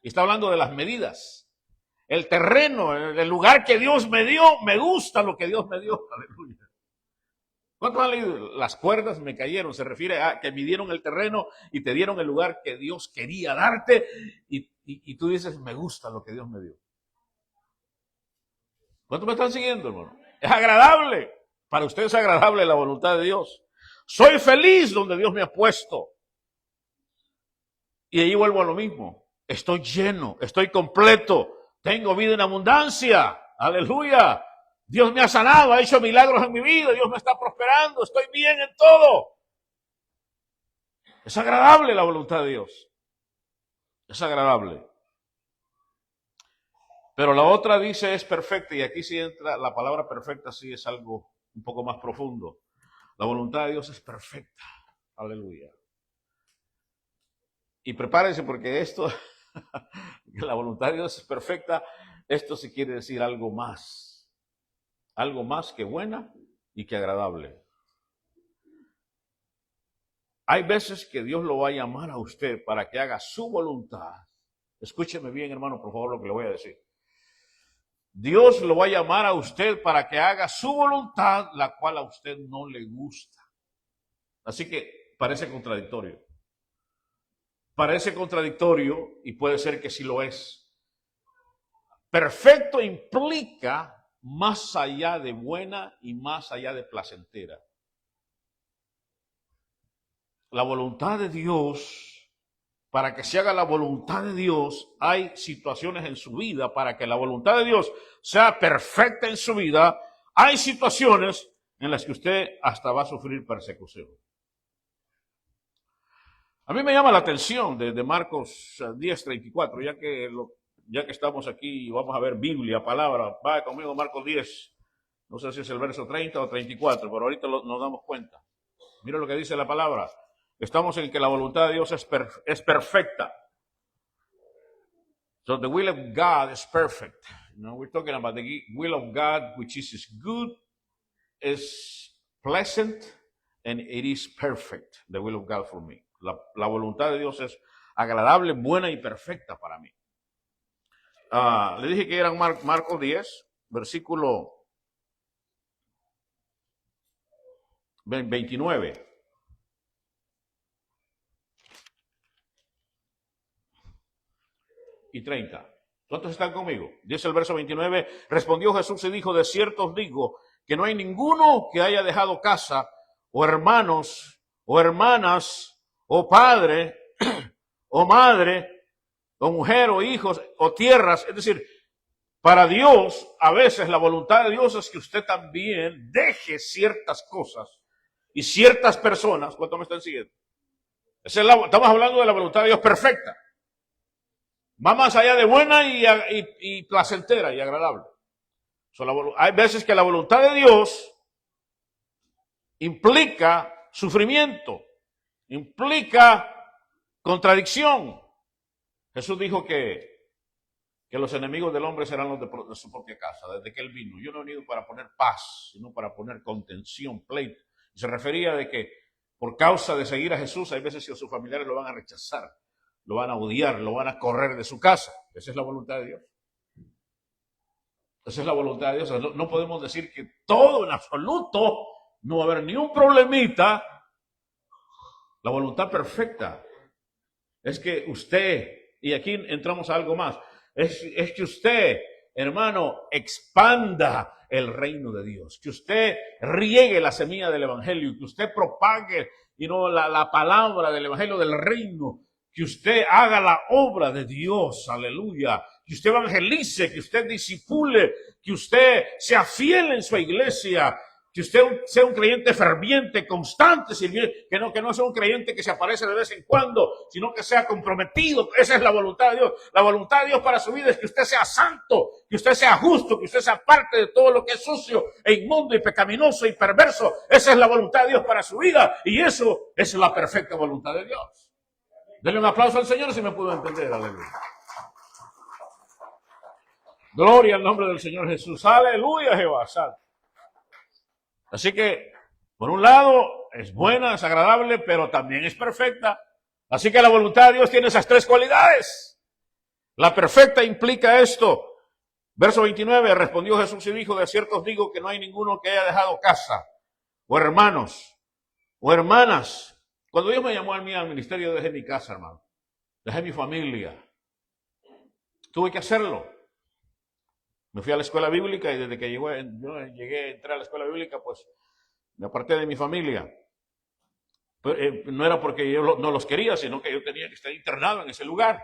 Está hablando de las medidas. el terreno, el lugar que Dios me dio, me gusta lo que Dios me dio. Aleluya. ¿Cuántos han leído? Las cuerdas me cayeron. Se refiere a que midieron el terreno y te dieron el lugar que Dios quería darte. Y tú dices, me gusta lo que Dios me dio. ¿Cuántos me están siguiendo, hermano? Es agradable. Para usted es agradable la voluntad de Dios. Soy feliz donde Dios me ha puesto. Y ahí vuelvo a lo mismo. Estoy lleno, estoy completo. Tengo vida en abundancia. Aleluya. Dios me ha sanado, ha hecho milagros en mi vida. Dios me está prosperando. Estoy bien en todo. Es agradable la voluntad de Dios. Es agradable. Pero la otra dice es perfecta. Y aquí sí entra la palabra perfecta, sí es algo un poco más profundo. La voluntad de Dios es perfecta. Aleluya. Y prepárense porque esto, la voluntad de Dios es perfecta, esto sí quiere decir algo más. Algo más que buena y que agradable. Hay veces que Dios lo va a llamar a usted para que haga su voluntad. Escúcheme bien, hermano, por favor, lo que le voy a decir. Dios lo va a llamar a usted para que haga su voluntad, la cual a usted no le gusta. Así que parece contradictorio. Parece contradictorio y puede ser que sí lo es. Perfecto implica más allá de buena y más allá de placentera. La voluntad de Dios, para que se haga la voluntad de Dios, hay situaciones en su vida. Para que la voluntad de Dios sea perfecta en su vida, hay situaciones en las que usted hasta va a sufrir persecución. A mí me llama la atención de Marcos 10:34, ya que estamos aquí y vamos a ver Biblia, palabra. Va conmigo Marcos 10, no sé si es el verso 30 o 34, pero ahorita nos damos cuenta. Mira lo que dice la palabra. Estamos en que la voluntad de Dios es perfecta. So the will of God is perfect. We're talking about the will of God, which is good, is pleasant, and it is perfect. The will of God for me. La voluntad de Dios es agradable, buena y perfecta para mí. Le dije que eran Marcos 10, versículo 29. Y 30. ¿Cuántos están conmigo? Dice el verso 29, respondió Jesús y dijo, de cierto os digo que no hay ninguno que haya dejado casa, o hermanos, o hermanas, o padre, o madre, o mujer, o hijos, o tierras. Es decir, para Dios, a veces la voluntad de Dios es que usted también deje ciertas cosas y ciertas personas. ¿Cuántos me están siguiendo? Estamos hablando de la voluntad de Dios perfecta. Va más allá de buena y placentera y agradable. Hay veces que la voluntad de Dios implica sufrimiento, implica contradicción. Jesús dijo que los enemigos del hombre serán los de su propia casa, desde que Él vino. Yo no he venido para poner paz, sino para poner contención, pleito. Y se refería de que por causa de seguir a Jesús, hay veces que sus familiares lo van a rechazar, lo van a odiar, lo van a correr de su casa. Esa es la voluntad de Dios. Esa es la voluntad de Dios. No podemos decir que todo en absoluto, no va a haber ni un problemita. La voluntad perfecta es que usted, y aquí entramos a algo más, es que usted, hermano, expanda el reino de Dios, que usted riegue la semilla del evangelio, que usted propague la palabra del evangelio del reino, que usted haga la obra de Dios, aleluya, que usted evangelice, que usted disipule, que usted sea fiel en su iglesia, que usted sea un creyente ferviente, constante, que no sea un creyente que se aparece de vez en cuando, sino que sea comprometido. Esa es la voluntad de Dios. La voluntad de Dios para su vida es que usted sea santo, que usted sea justo, que usted sea parte de todo lo que es sucio e inmundo y pecaminoso y perverso. Esa es la voluntad de Dios para su vida y eso es la perfecta voluntad de Dios. Denle un aplauso al Señor si me pudo entender. Aleluya. Gloria al nombre del Señor Jesús. Aleluya, Jehová. Santo. Así que, por un lado, es buena, es agradable, pero también es perfecta. Así que la voluntad de Dios tiene esas tres cualidades. La perfecta implica esto, Verso 29, respondió Jesús y dijo, de cierto os digo que no hay ninguno que haya dejado casa, o hermanos, o hermanas. Cuando Dios me llamó a mí al ministerio, dejé mi casa, hermano. Dejé mi familia. Tuve que hacerlo. Me fui a la escuela bíblica y desde que entré a la escuela bíblica, pues me aparté de mi familia. Pero, no era porque yo no los quería, sino que yo tenía que estar internado en ese lugar.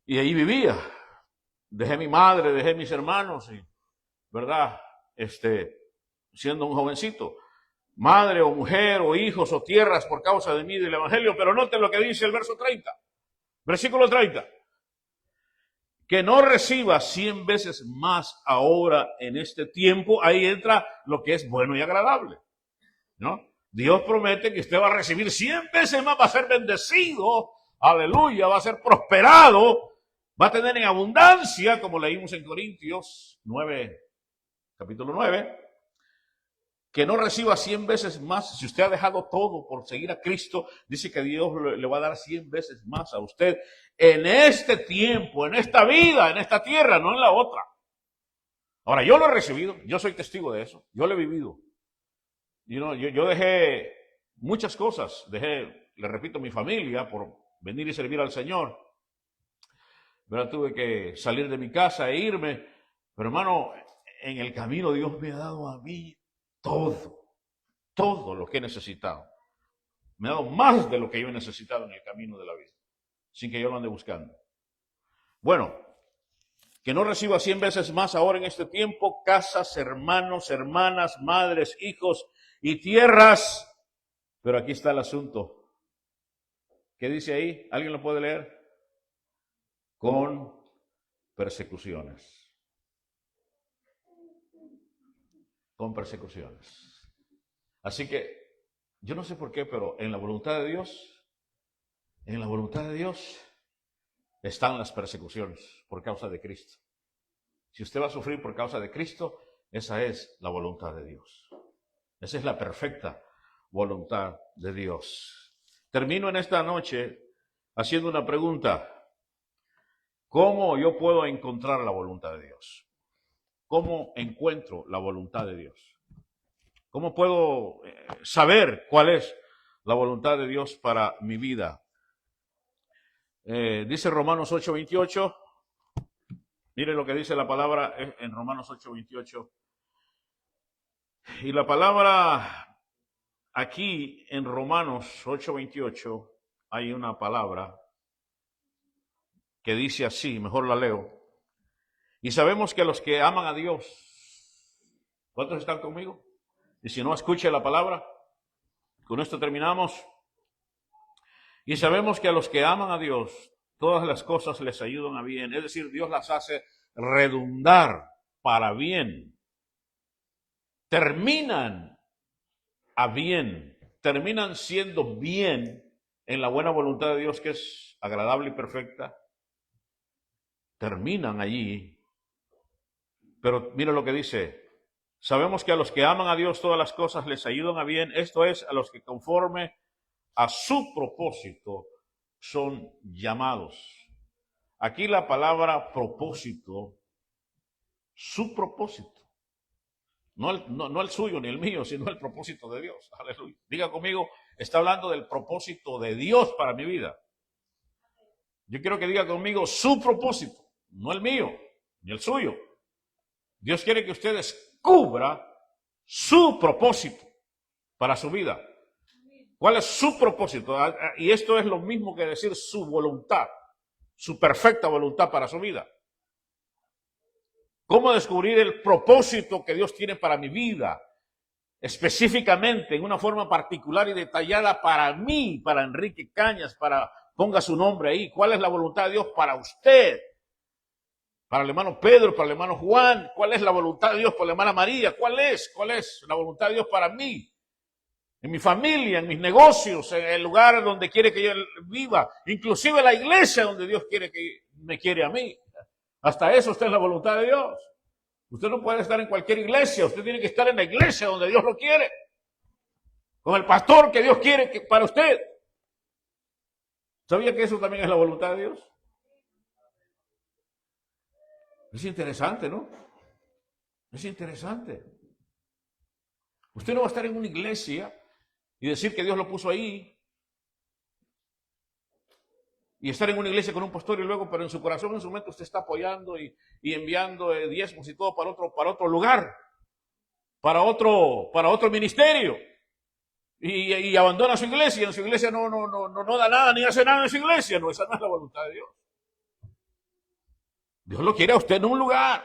Y ahí vivía. Dejé mi madre, dejé mis hermanos, y, ¿verdad? Siendo un jovencito. Madre o mujer o hijos o tierras por causa de mí y del Evangelio. Pero noten lo que dice el verso 30. Versículo 30. Que no reciba 100 veces más ahora en este tiempo. Ahí entra lo que es bueno y agradable, ¿no? Dios promete que usted va a recibir 100 veces más, va a ser bendecido, aleluya, va a ser prosperado, va a tener en abundancia, como leímos en Corintios 9, capítulo 9, que no reciba 100 veces más. Si usted ha dejado todo por seguir a Cristo, dice que Dios le va a dar 100 veces más a usted en este tiempo, en esta vida, en esta tierra, no en la otra. Ahora, yo lo he recibido, yo soy testigo de eso, yo lo he vivido. Yo dejé muchas cosas, le repito, mi familia por venir y servir al Señor. Pero tuve que salir de mi casa e irme. Pero hermano, en el camino Dios me ha dado a mí todo lo que he necesitado. Me ha dado más de lo que yo he necesitado en el camino de la vida, sin que yo lo ande buscando. Bueno, que no reciba 100 veces más ahora en este tiempo, casas, hermanos, hermanas, madres, hijos y tierras. Pero aquí está el asunto. ¿Qué dice ahí? ¿Alguien lo puede leer? Con persecuciones. Con persecuciones. Así que, yo no sé por qué, pero en la voluntad de Dios están las persecuciones por causa de Cristo. Si usted va a sufrir por causa de Cristo, esa es la voluntad de Dios. Esa es la perfecta voluntad de Dios. Termino en esta noche haciendo una pregunta. ¿Cómo yo puedo encontrar la voluntad de Dios? ¿Cómo encuentro la voluntad de Dios? ¿Cómo puedo saber cuál es la voluntad de Dios para mi vida? Dice Romanos 8:28. Mire lo que dice la palabra en Romanos 8:28. Y la palabra aquí en Romanos 8:28 hay una palabra que dice así, mejor la leo. Y sabemos que los que aman a Dios, ¿cuántos están conmigo? Y si no, escuche la palabra. Con esto terminamos. Y sabemos que a los que aman a Dios, todas las cosas les ayudan a bien. Es decir, Dios las hace redundar para bien. Terminan a bien. Terminan siendo bien en la buena voluntad de Dios, que es agradable y perfecta. Terminan allí. Pero mira lo que dice. Sabemos que a los que aman a Dios todas las cosas les ayudan a bien. Esto es, a los que conforme a su propósito son llamados. Aquí la palabra propósito, su propósito. No el suyo ni el mío, sino el propósito de Dios. Aleluya. Diga conmigo, está hablando del propósito de Dios para mi vida. Yo quiero que diga conmigo su propósito, no el mío, ni el suyo. Dios quiere que usted descubra su propósito para su vida. ¿Cuál es su propósito? Y esto es lo mismo que decir su voluntad, su perfecta voluntad para su vida. ¿Cómo descubrir el propósito que Dios tiene para mi vida? Específicamente, en una forma particular y detallada para mí, para Enrique Cañas, ponga su nombre ahí. ¿Cuál es la voluntad de Dios para usted? Para el hermano Pedro, para el hermano Juan. ¿Cuál es la voluntad de Dios para la hermana María? ¿Cuál es la voluntad de Dios para mí? En mi familia, en mis negocios, en el lugar donde quiere que yo viva, inclusive la iglesia donde Dios me quiere a mí. Hasta eso está en la voluntad de Dios. Usted no puede estar en cualquier iglesia, usted tiene que estar en la iglesia donde Dios lo quiere, con el pastor que Dios quiere para usted. ¿Sabía que eso también es la voluntad de Dios? Es interesante, ¿no? Es interesante. Usted no va a estar en una iglesia y decir que Dios lo puso ahí y estar en una iglesia con un pastor y luego, pero en su corazón, en su mente, usted está apoyando y enviando diezmos y todo para otro lugar, para otro ministerio. Y abandona su iglesia, y en su iglesia no da nada ni hace nada en su iglesia. No, esa no es la voluntad de Dios. Dios lo quiere a usted en un lugar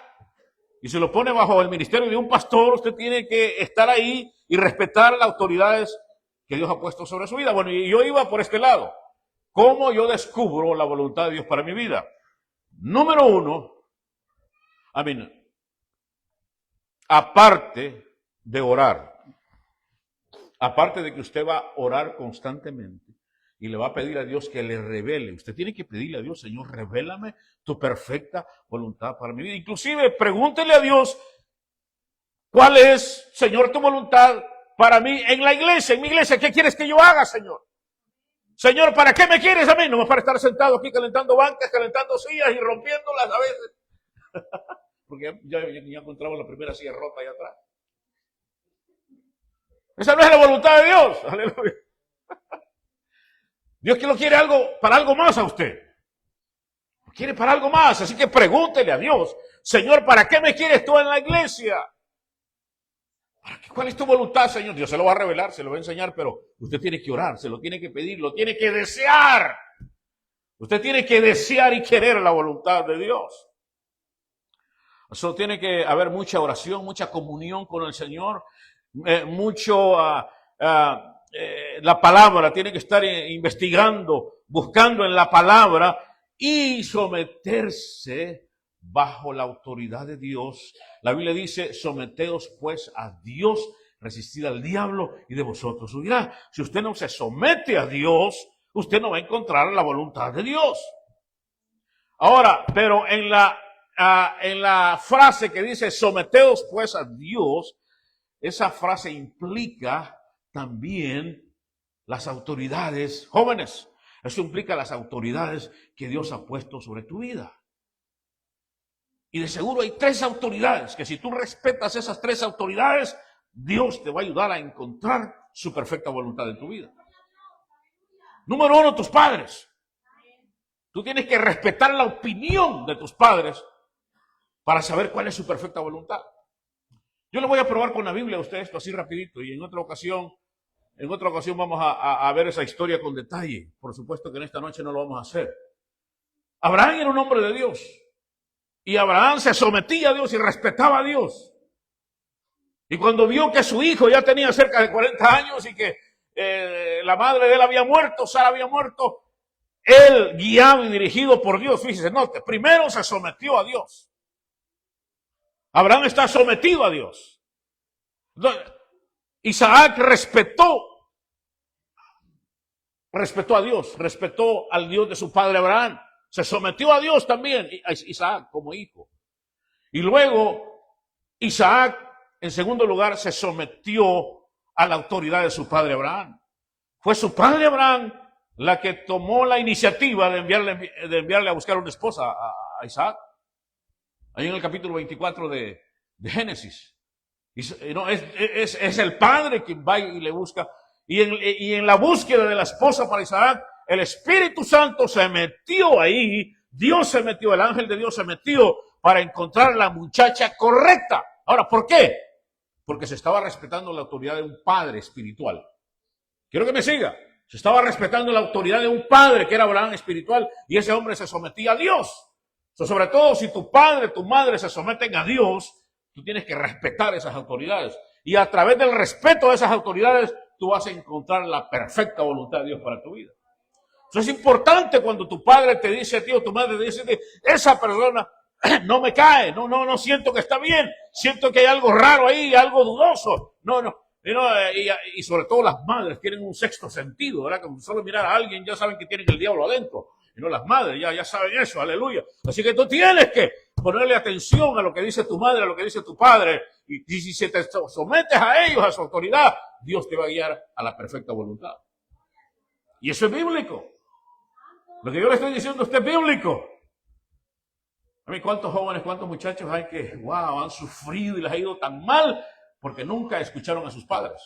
y se lo pone bajo el ministerio de un pastor. Usted tiene que estar ahí y respetar las autoridades que Dios ha puesto sobre su vida. Bueno, y yo iba por este lado. ¿Cómo yo descubro la voluntad de Dios para mi vida? Número uno, aparte de orar, aparte de que usted va a orar constantemente y le va a pedir a Dios que le revele. Usted tiene que pedirle a Dios: Señor, revélame tu perfecta voluntad para mi vida. Inclusive, pregúntele a Dios: ¿cuál es, Señor, tu voluntad para mí en la iglesia, en mi iglesia? ¿Qué quieres que yo haga, Señor? Señor, ¿para qué me quieres a mí? No más para estar sentado aquí calentando bancas, calentando sillas y rompiéndolas a veces. Porque ya encontramos la primera silla rota allá atrás. Esa no es la voluntad de Dios. Aleluya. Dios que lo quiere para algo más a usted. Lo quiere para algo más. Así que pregúntele a Dios: Señor, ¿para qué me quieres tú en la iglesia? ¿Cuál es tu voluntad, Señor? Dios se lo va a revelar, se lo va a enseñar, pero usted tiene que orar, se lo tiene que pedir, lo tiene que desear. Usted tiene que desear y querer la voluntad de Dios. Eso tiene que haber mucha oración, mucha comunión con el Señor, la palabra, tiene que estar investigando, buscando en la palabra y someterse bajo la autoridad de Dios. La Biblia dice: someteos pues a Dios, resistid al diablo y de vosotros huirá. Si usted no se somete a Dios, usted no va a encontrar la voluntad de Dios. Ahora, pero en la frase que dice someteos pues a Dios, esa frase implica también las autoridades. Jóvenes, eso implica las autoridades que Dios ha puesto sobre tu vida. Y de seguro hay 3 autoridades que si tú respetas esas 3 autoridades, Dios te va a ayudar a encontrar su perfecta voluntad en tu vida. Número 1, tus padres. Tú tienes que respetar la opinión de tus padres para saber cuál es su perfecta voluntad. Yo le voy a probar con la Biblia a usted esto así rapidito, y en otra ocasión vamos a ver esa historia con detalle. Por supuesto que en esta noche no lo vamos a hacer. Abraham era un hombre de Dios. Y Abraham se sometía a Dios y respetaba a Dios. Y cuando vio que su hijo ya tenía cerca de 40 años y que la madre de él había muerto, Sara había muerto, él, guiado y dirigido por Dios, fíjese, note, primero se sometió a Dios. Abraham está sometido a Dios. Entonces, Isaac respetó a Dios, respetó al Dios de su padre Abraham. Se sometió a Dios también, Isaac como hijo. Y luego Isaac, en segundo lugar, se sometió a la autoridad de su padre Abraham. Fue su padre Abraham la que tomó la iniciativa de enviarle a buscar una esposa a Isaac. Ahí en el capítulo 24 de Génesis. Es el padre quien va y le busca. Y en la búsqueda de la esposa para Isaac, el Espíritu Santo se metió ahí. Dios se metió, el ángel de Dios se metió para encontrar la muchacha correcta. Ahora, ¿por qué? Porque se estaba respetando la autoridad de un padre espiritual. Quiero que me siga. Se estaba respetando la autoridad de un padre que era Abraham espiritual, y ese hombre se sometía a Dios. Sobre todo si tu padre, tu madre se someten a Dios, tú tienes que respetar esas autoridades. Y a través del respeto a esas autoridades, tú vas a encontrar la perfecta voluntad de Dios para tu vida. Eso es importante cuando tu padre te dice a ti o tu madre te dice: esa persona no me cae, no siento que está bien, siento que hay algo raro ahí, algo dudoso. Y sobre todo las madres tienen un sexto sentido, ¿verdad? Como solo mirar a alguien ya saben que tienen el diablo adentro. Y no, las madres ya saben eso, aleluya. Así que tú tienes que ponerle atención a lo que dice tu madre, a lo que dice tu padre. Y si te sometes a ellos, a su autoridad, Dios te va a guiar a la perfecta voluntad. Y eso es bíblico. Lo que yo le estoy diciendo a usted es bíblico. A mí, ¿cuántos jóvenes, cuántos muchachos hay que, wow, han sufrido y les ha ido tan mal porque nunca escucharon a sus padres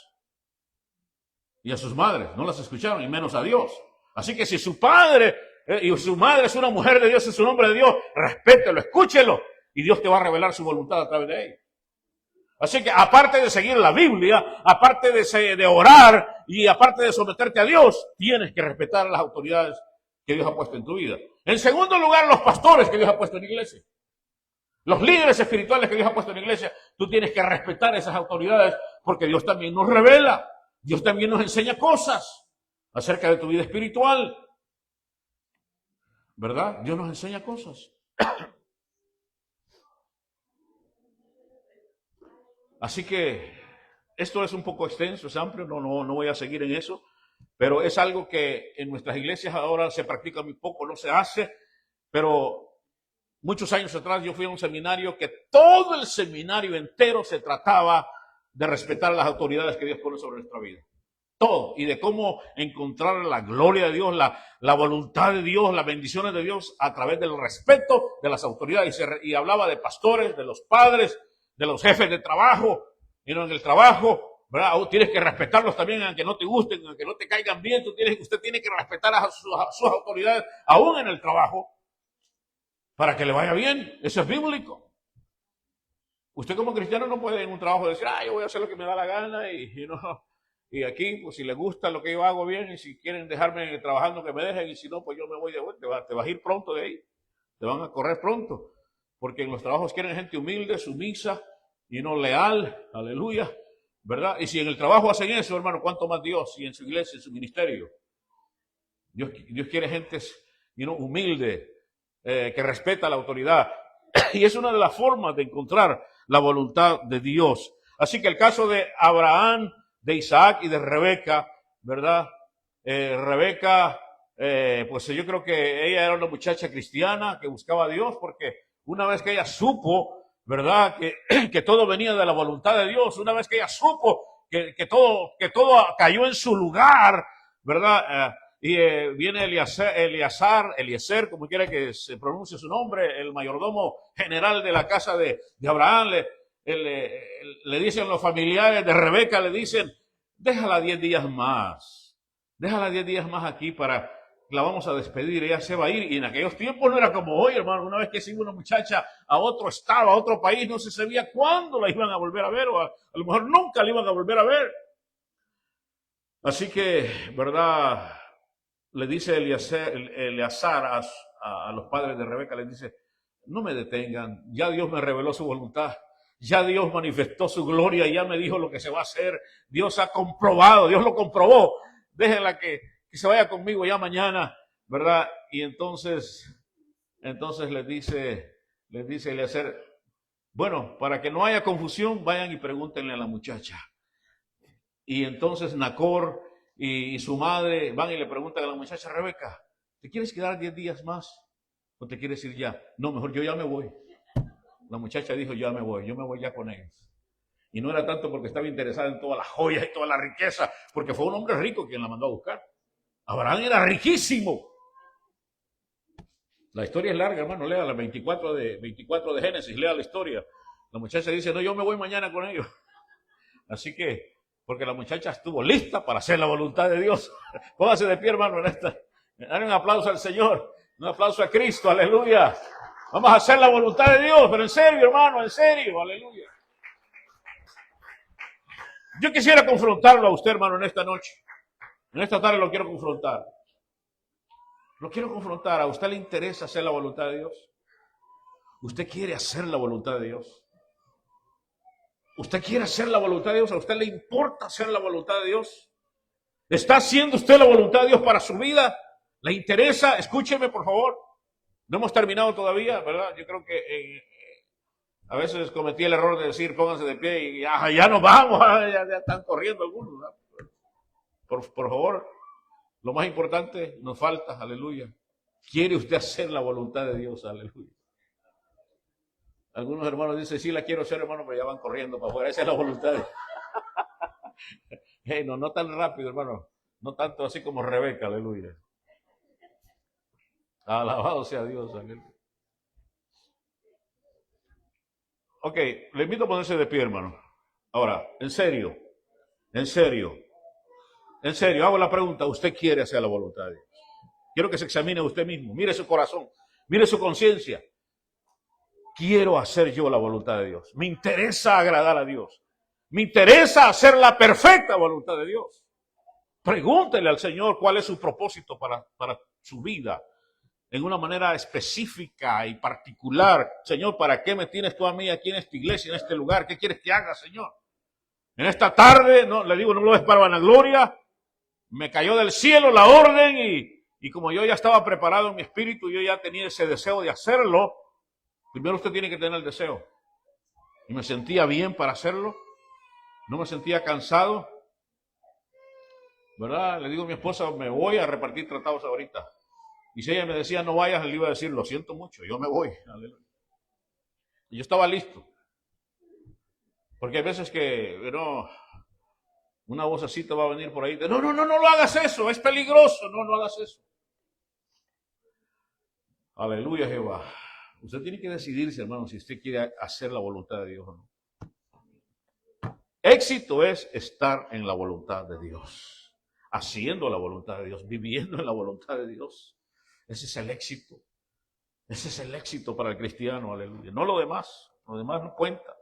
y a sus madres? No las escucharon, y menos a Dios. Así que si su padre y su madre es una mujer de Dios, es un hombre de Dios, respételo, escúchelo, y Dios te va a revelar su voluntad a través de ellos. Así que aparte de seguir la Biblia, aparte de orar y aparte de someterte a Dios, tienes que respetar las autoridades que Dios ha puesto en tu vida. En segundo lugar, los pastores que Dios ha puesto en la iglesia. Los líderes espirituales que Dios ha puesto en la iglesia, tú tienes que respetar esas autoridades porque Dios también nos revela, Dios también nos enseña cosas acerca de tu vida espiritual. ¿Verdad? Dios nos enseña cosas. Así que esto es un poco extenso, es amplio, no voy a seguir en eso, pero es algo que en nuestras iglesias ahora se practica muy poco, no se hace, pero muchos años atrás yo fui a un seminario que todo el seminario entero se trataba de respetar las autoridades que Dios pone sobre nuestra vida. Todo, y de cómo encontrar la gloria de Dios, la voluntad de Dios, las bendiciones de Dios a través del respeto de las autoridades. Y hablaba de pastores, de los padres, de los jefes de trabajo, y en el trabajo, ¿verdad? Tienes que respetarlos también, aunque no te gusten, aunque no te caigan bien, usted tiene que respetar a sus autoridades, aún en el trabajo, para que le vaya bien. Eso es bíblico. Usted como cristiano no puede en un trabajo decir, yo voy a hacer lo que me da la gana y aquí, pues si les gusta lo que yo hago bien y si quieren dejarme trabajando, que me dejen, y si no, pues yo me voy de vuelta. Te vas a ir pronto de ahí. Te van a correr pronto. Porque en los trabajos quieren gente humilde, sumisa y no leal. Aleluya. ¿Verdad? Y si en el trabajo hacen eso, hermano, ¿cuánto más Dios? Y en su iglesia, en su ministerio. Dios quiere gente humilde, que respeta la autoridad. Y es una de las formas de encontrar la voluntad de Dios. Así que el caso de Abraham, de Isaac y de Rebeca, ¿verdad? Rebeca, pues yo creo que ella era una muchacha cristiana que buscaba a Dios, porque una vez que ella supo, ¿verdad? Que todo venía de la voluntad de Dios, una vez que ella supo que todo cayó en su lugar, ¿verdad? Viene Eliezer, como quiera que se pronuncie su nombre, el mayordomo general de la casa de Abraham, le dicen los familiares de Rebeca, le dicen, déjala 10 días más aquí para, la vamos a despedir, ella se va a ir. Y en aquellos tiempos no era como hoy, hermano, una vez que se iba una muchacha a otro estado, a otro país, no se sabía cuándo la iban a volver a ver, o a lo mejor nunca la iban a volver a ver. Así que, ¿verdad? Le dice Eleazar a los padres de Rebeca, les dice, no me detengan, ya Dios me reveló su voluntad, ya Dios manifestó su gloria, ya me dijo lo que se va a hacer, Dios ha comprobado, Dios lo comprobó, déjenla que se vaya conmigo ya mañana, ¿verdad? Y entonces les dice Eleazar, bueno, para que no haya confusión, vayan y pregúntenle a la muchacha. Y entonces Nacor y su madre van y le preguntan a la muchacha, Rebeca, ¿te quieres quedar 10 días más o te quieres ir ya? No, mejor yo ya me voy. La muchacha dijo, yo me voy ya con ellos. Y no era tanto porque estaba interesada en todas las joyas y toda la riqueza, porque fue un hombre rico quien la mandó a buscar. Abraham era riquísimo. La historia es larga, hermano, lea la 24 de Génesis, lea la historia. La muchacha dice, no, yo me voy mañana con ellos. Así que, porque la muchacha estuvo lista para hacer la voluntad de Dios. Póngase de pie, hermano, en esta. Dale un aplauso al Señor, un aplauso a Cristo, aleluya. Vamos a hacer la voluntad de Dios, pero en serio, hermano, en serio, aleluya. Yo quisiera confrontarlo a usted, hermano, en esta noche. En esta tarde lo quiero confrontar. Lo quiero confrontar. ¿A usted le interesa hacer la voluntad de Dios? ¿Usted quiere hacer la voluntad de Dios? ¿Usted quiere hacer la voluntad de Dios? ¿A usted le importa hacer la voluntad de Dios? ¿Está haciendo usted la voluntad de Dios para su vida? ¿Le interesa? Escúcheme, por favor. No hemos terminado todavía, ¿verdad? Yo creo que a veces cometí el error de decir, pónganse de pie y ya nos vamos, ya están corriendo algunos, ¿verdad? Por favor, lo más importante nos falta, aleluya. ¿Quiere usted hacer la voluntad de Dios? Aleluya. Algunos hermanos dicen, sí, la quiero hacer, hermano, pero ya van corriendo para afuera. Esa es la voluntad de Dios. No tan rápido, hermano. No tanto así como Rebeca, aleluya. Alabado sea Dios, aleluya. Ok, le invito a ponerse de pie, hermano. Ahora, en serio, en serio, en serio, hago la pregunta, ¿usted quiere hacer la voluntad de Dios? Quiero que se examine usted mismo, mire su corazón, mire su conciencia. Quiero hacer yo la voluntad de Dios. Me interesa agradar a Dios. Me interesa hacer la perfecta voluntad de Dios. Pregúntele al Señor cuál es su propósito para su vida. En una manera específica y particular. Señor, ¿para qué me tienes tú a mí aquí en esta iglesia, en este lugar? ¿Qué quieres que haga, Señor? En esta tarde, no, le digo, no lo es para vanagloria. Me cayó del cielo la orden y como yo ya estaba preparado en mi espíritu, yo ya tenía ese deseo de hacerlo. Primero usted tiene que tener el deseo. Y me sentía bien para hacerlo. No me sentía cansado. ¿Verdad? Le digo a mi esposa, me voy a repartir tratados ahorita. Y si ella me decía, no vayas, le iba a decir, lo siento mucho, yo me voy. Aleluya. Y yo estaba listo. Porque hay veces que, una vocecita va a venir por ahí. No lo hagas eso, es peligroso. No hagas eso. Aleluya, Jehová. Usted tiene que decidirse, hermano, si usted quiere hacer la voluntad de Dios o no. Éxito es estar en la voluntad de Dios, haciendo la voluntad de Dios, viviendo en la voluntad de Dios. Ese es el éxito. Ese es el éxito para el cristiano, aleluya. No lo demás no cuenta.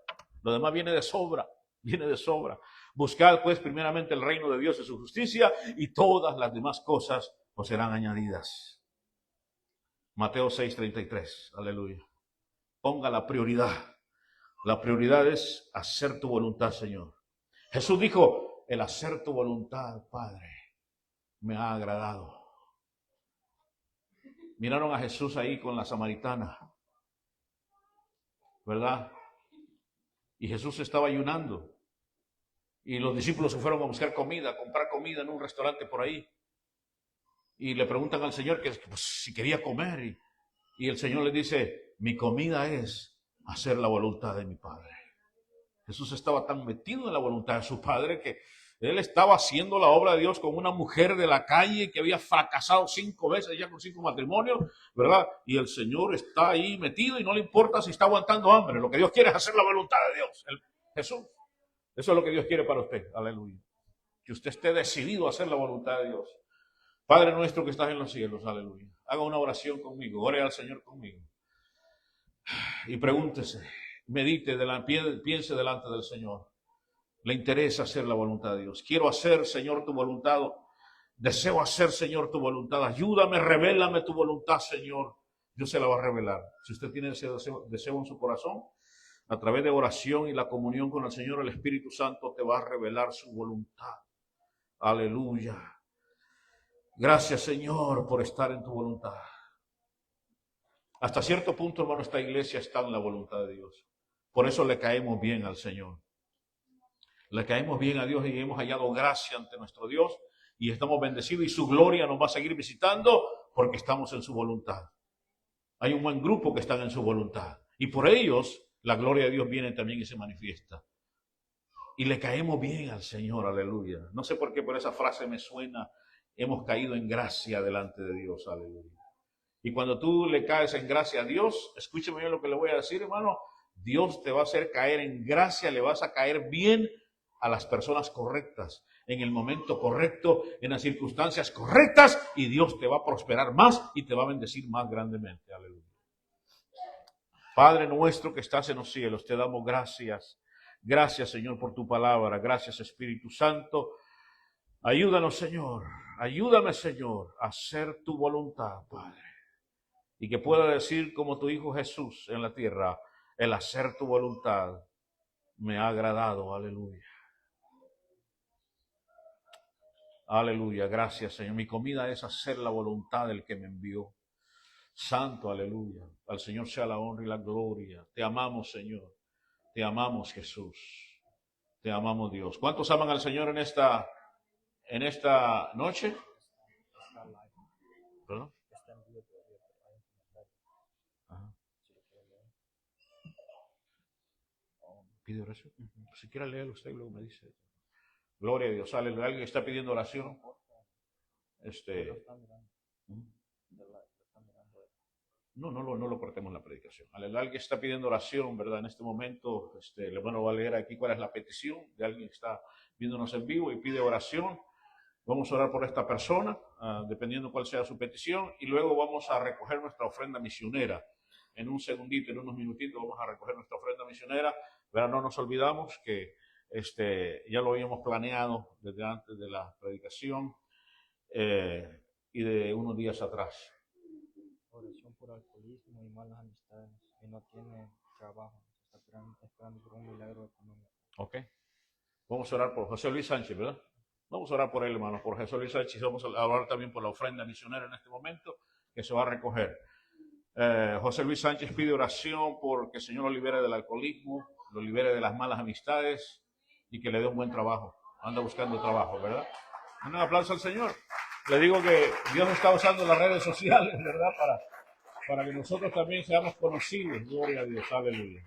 Lo demás viene de sobra, viene de sobra. Buscad pues primeramente el reino de Dios y su justicia y todas las demás cosas os serán añadidas. Mateo 6:33, aleluya. Ponga la prioridad. La prioridad es hacer tu voluntad, Señor. Jesús dijo, el hacer tu voluntad, Padre, me ha agradado. Miraron a Jesús ahí con la samaritana, ¿verdad? Y Jesús estaba ayunando. Y los discípulos se fueron a buscar comida, a comprar comida en un restaurante por ahí. Y le preguntan al Señor que pues, si quería comer. Y el Señor le dice, mi comida es hacer la voluntad de mi Padre. Jesús estaba tan metido en la voluntad de su Padre que él estaba haciendo la obra de Dios con una mujer de la calle que había fracasado 5 veces ya con 5 matrimonios, ¿verdad? Y el Señor está ahí metido y no le importa si está aguantando hambre. Lo que Dios quiere es hacer la voluntad de Dios. Jesús. Eso es lo que Dios quiere para usted. Aleluya. Que usted esté decidido a hacer la voluntad de Dios. Padre nuestro que estás en los cielos. Aleluya. Haga una oración conmigo. Ore al Señor conmigo. Y pregúntese. Medite, piense delante del Señor. Le interesa hacer la voluntad de Dios. Quiero hacer, Señor, tu voluntad. Deseo hacer, Señor, tu voluntad. Ayúdame, revélame tu voluntad, Señor. Dios se la va a revelar. Si usted tiene ese deseo en su corazón, a través de oración y la comunión con el Señor, el Espíritu Santo te va a revelar su voluntad. Aleluya. Gracias, Señor, por estar en tu voluntad. Hasta cierto punto, hermano, esta iglesia está en la voluntad de Dios. Por eso le caemos bien al Señor. Le caemos bien a Dios y hemos hallado gracia ante nuestro Dios y estamos bendecidos y su gloria nos va a seguir visitando porque estamos en su voluntad. Hay un buen grupo que están en su voluntad y por ellos la gloria de Dios viene también y se manifiesta. Y le caemos bien al Señor, aleluya. No sé por qué, pero esa frase me suena. Hemos caído en gracia delante de Dios, aleluya. Y cuando tú le caes en gracia a Dios, escúcheme bien lo que le voy a decir, hermano. Dios te va a hacer caer en gracia, le vas a caer bien a las personas correctas, en el momento correcto, en las circunstancias correctas, y Dios te va a prosperar más y te va a bendecir más grandemente, aleluya. Padre nuestro que estás en los cielos, te damos gracias. Gracias, Señor, por tu palabra. Gracias, Espíritu Santo. Ayúdanos, Señor. Ayúdame, Señor, a hacer tu voluntad, Padre. Y que pueda decir como tu Hijo Jesús en la tierra, el hacer tu voluntad me ha agradado. Aleluya. Aleluya. Gracias, Señor. Mi comida es hacer la voluntad del que me envió. Santo, aleluya. Al Señor sea la honra y la gloria. Te amamos, Señor. Te amamos, Jesús. Te amamos, Dios. ¿Cuántos aman al Señor en esta noche? ¿Perdón? Ajá. ¿Pide oración? Si quiere leerlo usted, luego me dice. Gloria a Dios. Alguien está pidiendo oración. No lo cortemos la predicación. Alguien que está pidiendo oración, ¿verdad? En este momento, le voy a leer aquí cuál es la petición de alguien que está viéndonos en vivo y pide oración. Vamos a orar por esta persona, dependiendo cuál sea su petición, y luego vamos a recoger nuestra ofrenda misionera. En un segundito, en unos minutitos, vamos a recoger nuestra ofrenda misionera. Pero no nos olvidamos que ya lo habíamos planeado desde antes de la predicación y de unos días atrás. Oración por alcoholismo y malas amistades, que no tiene trabajo, está esperando por un milagro económico. Ok. Vamos a orar por José Luis Sánchez, ¿verdad? Vamos a orar por él, hermanos, por José Luis Sánchez. Vamos a orar también por la ofrenda misionera en este momento que se va a recoger. José Luis Sánchez pide oración porque el Señor lo libere del alcoholismo, lo libere de las malas amistades y que le dé un buen trabajo. Anda buscando trabajo, ¿verdad? Un aplauso al Señor. Le digo que Dios está usando las redes sociales, ¿verdad? Para que nosotros también seamos conocidos. Gloria a Dios, aleluya.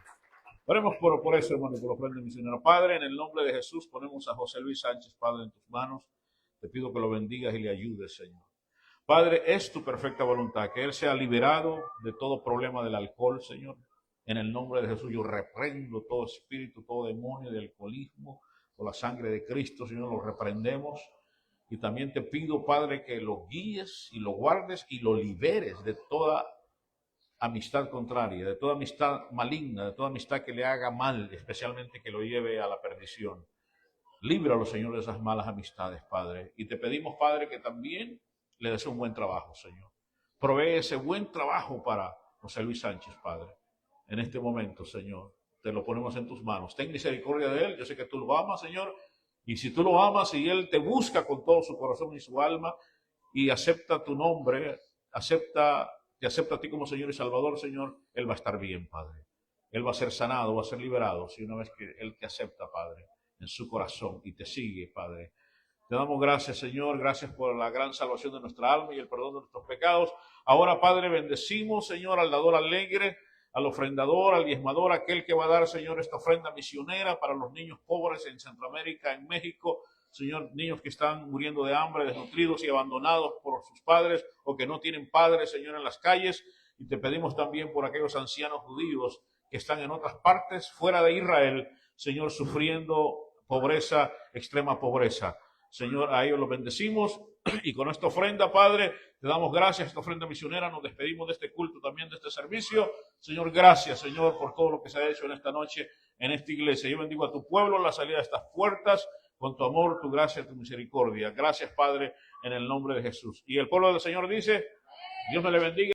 Oremos por eso, hermano, por ofrenda misionera. Padre, en el nombre de Jesús ponemos a José Luis Sánchez, Padre, en tus manos. Te pido que lo bendigas y le ayudes, Señor. Padre, es tu perfecta voluntad que él sea liberado de todo problema del alcohol, Señor. En el nombre de Jesús yo reprendo todo espíritu, todo demonio de alcoholismo, por la sangre de Cristo, Señor, lo reprendemos. Y también te pido, Padre, que lo guíes y lo guardes y lo liberes de toda amistad contraria, de toda amistad maligna, de toda amistad que le haga mal, especialmente que lo lleve a la perdición. Líbralo, Señor, de esas malas amistades, Padre. Y te pedimos, Padre, que también le des un buen trabajo, Señor. Provee ese buen trabajo para José Luis Sánchez, Padre. En este momento, Señor, te lo ponemos en tus manos. Ten misericordia de él. Yo sé que tú lo amas, Señor. Y si tú lo amas y él te busca con todo su corazón y su alma y acepta tu nombre, te acepta a ti como Señor y Salvador, Señor, él va a estar bien, Padre. Él va a ser sanado, va a ser liberado, si una vez que él te acepta, Padre, en su corazón y te sigue, Padre. Te damos gracias, Señor, gracias por la gran salvación de nuestra alma y el perdón de nuestros pecados. Ahora, Padre, bendecimos, Señor, al dador alegre, al ofrendador, al diezmador, aquel que va a dar, Señor, esta ofrenda misionera para los niños pobres en Centroamérica, en México. Señor, niños que están muriendo de hambre, desnutridos y abandonados por sus padres o que no tienen padres, Señor, en las calles. Y te pedimos también por aquellos ancianos judíos que están en otras partes, fuera de Israel, Señor, sufriendo pobreza, extrema pobreza. Señor, a ellos los bendecimos y con esta ofrenda, Padre, te damos gracias, esta ofrenda misionera, nos despedimos de este culto, también de este servicio. Señor, gracias, Señor, por todo lo que se ha hecho en esta noche, en esta iglesia. Yo bendigo a tu pueblo, la salida de estas puertas, con tu amor, tu gracia, tu misericordia. Gracias, Padre, en el nombre de Jesús. Y el pueblo del Señor dice, Dios me le bendiga.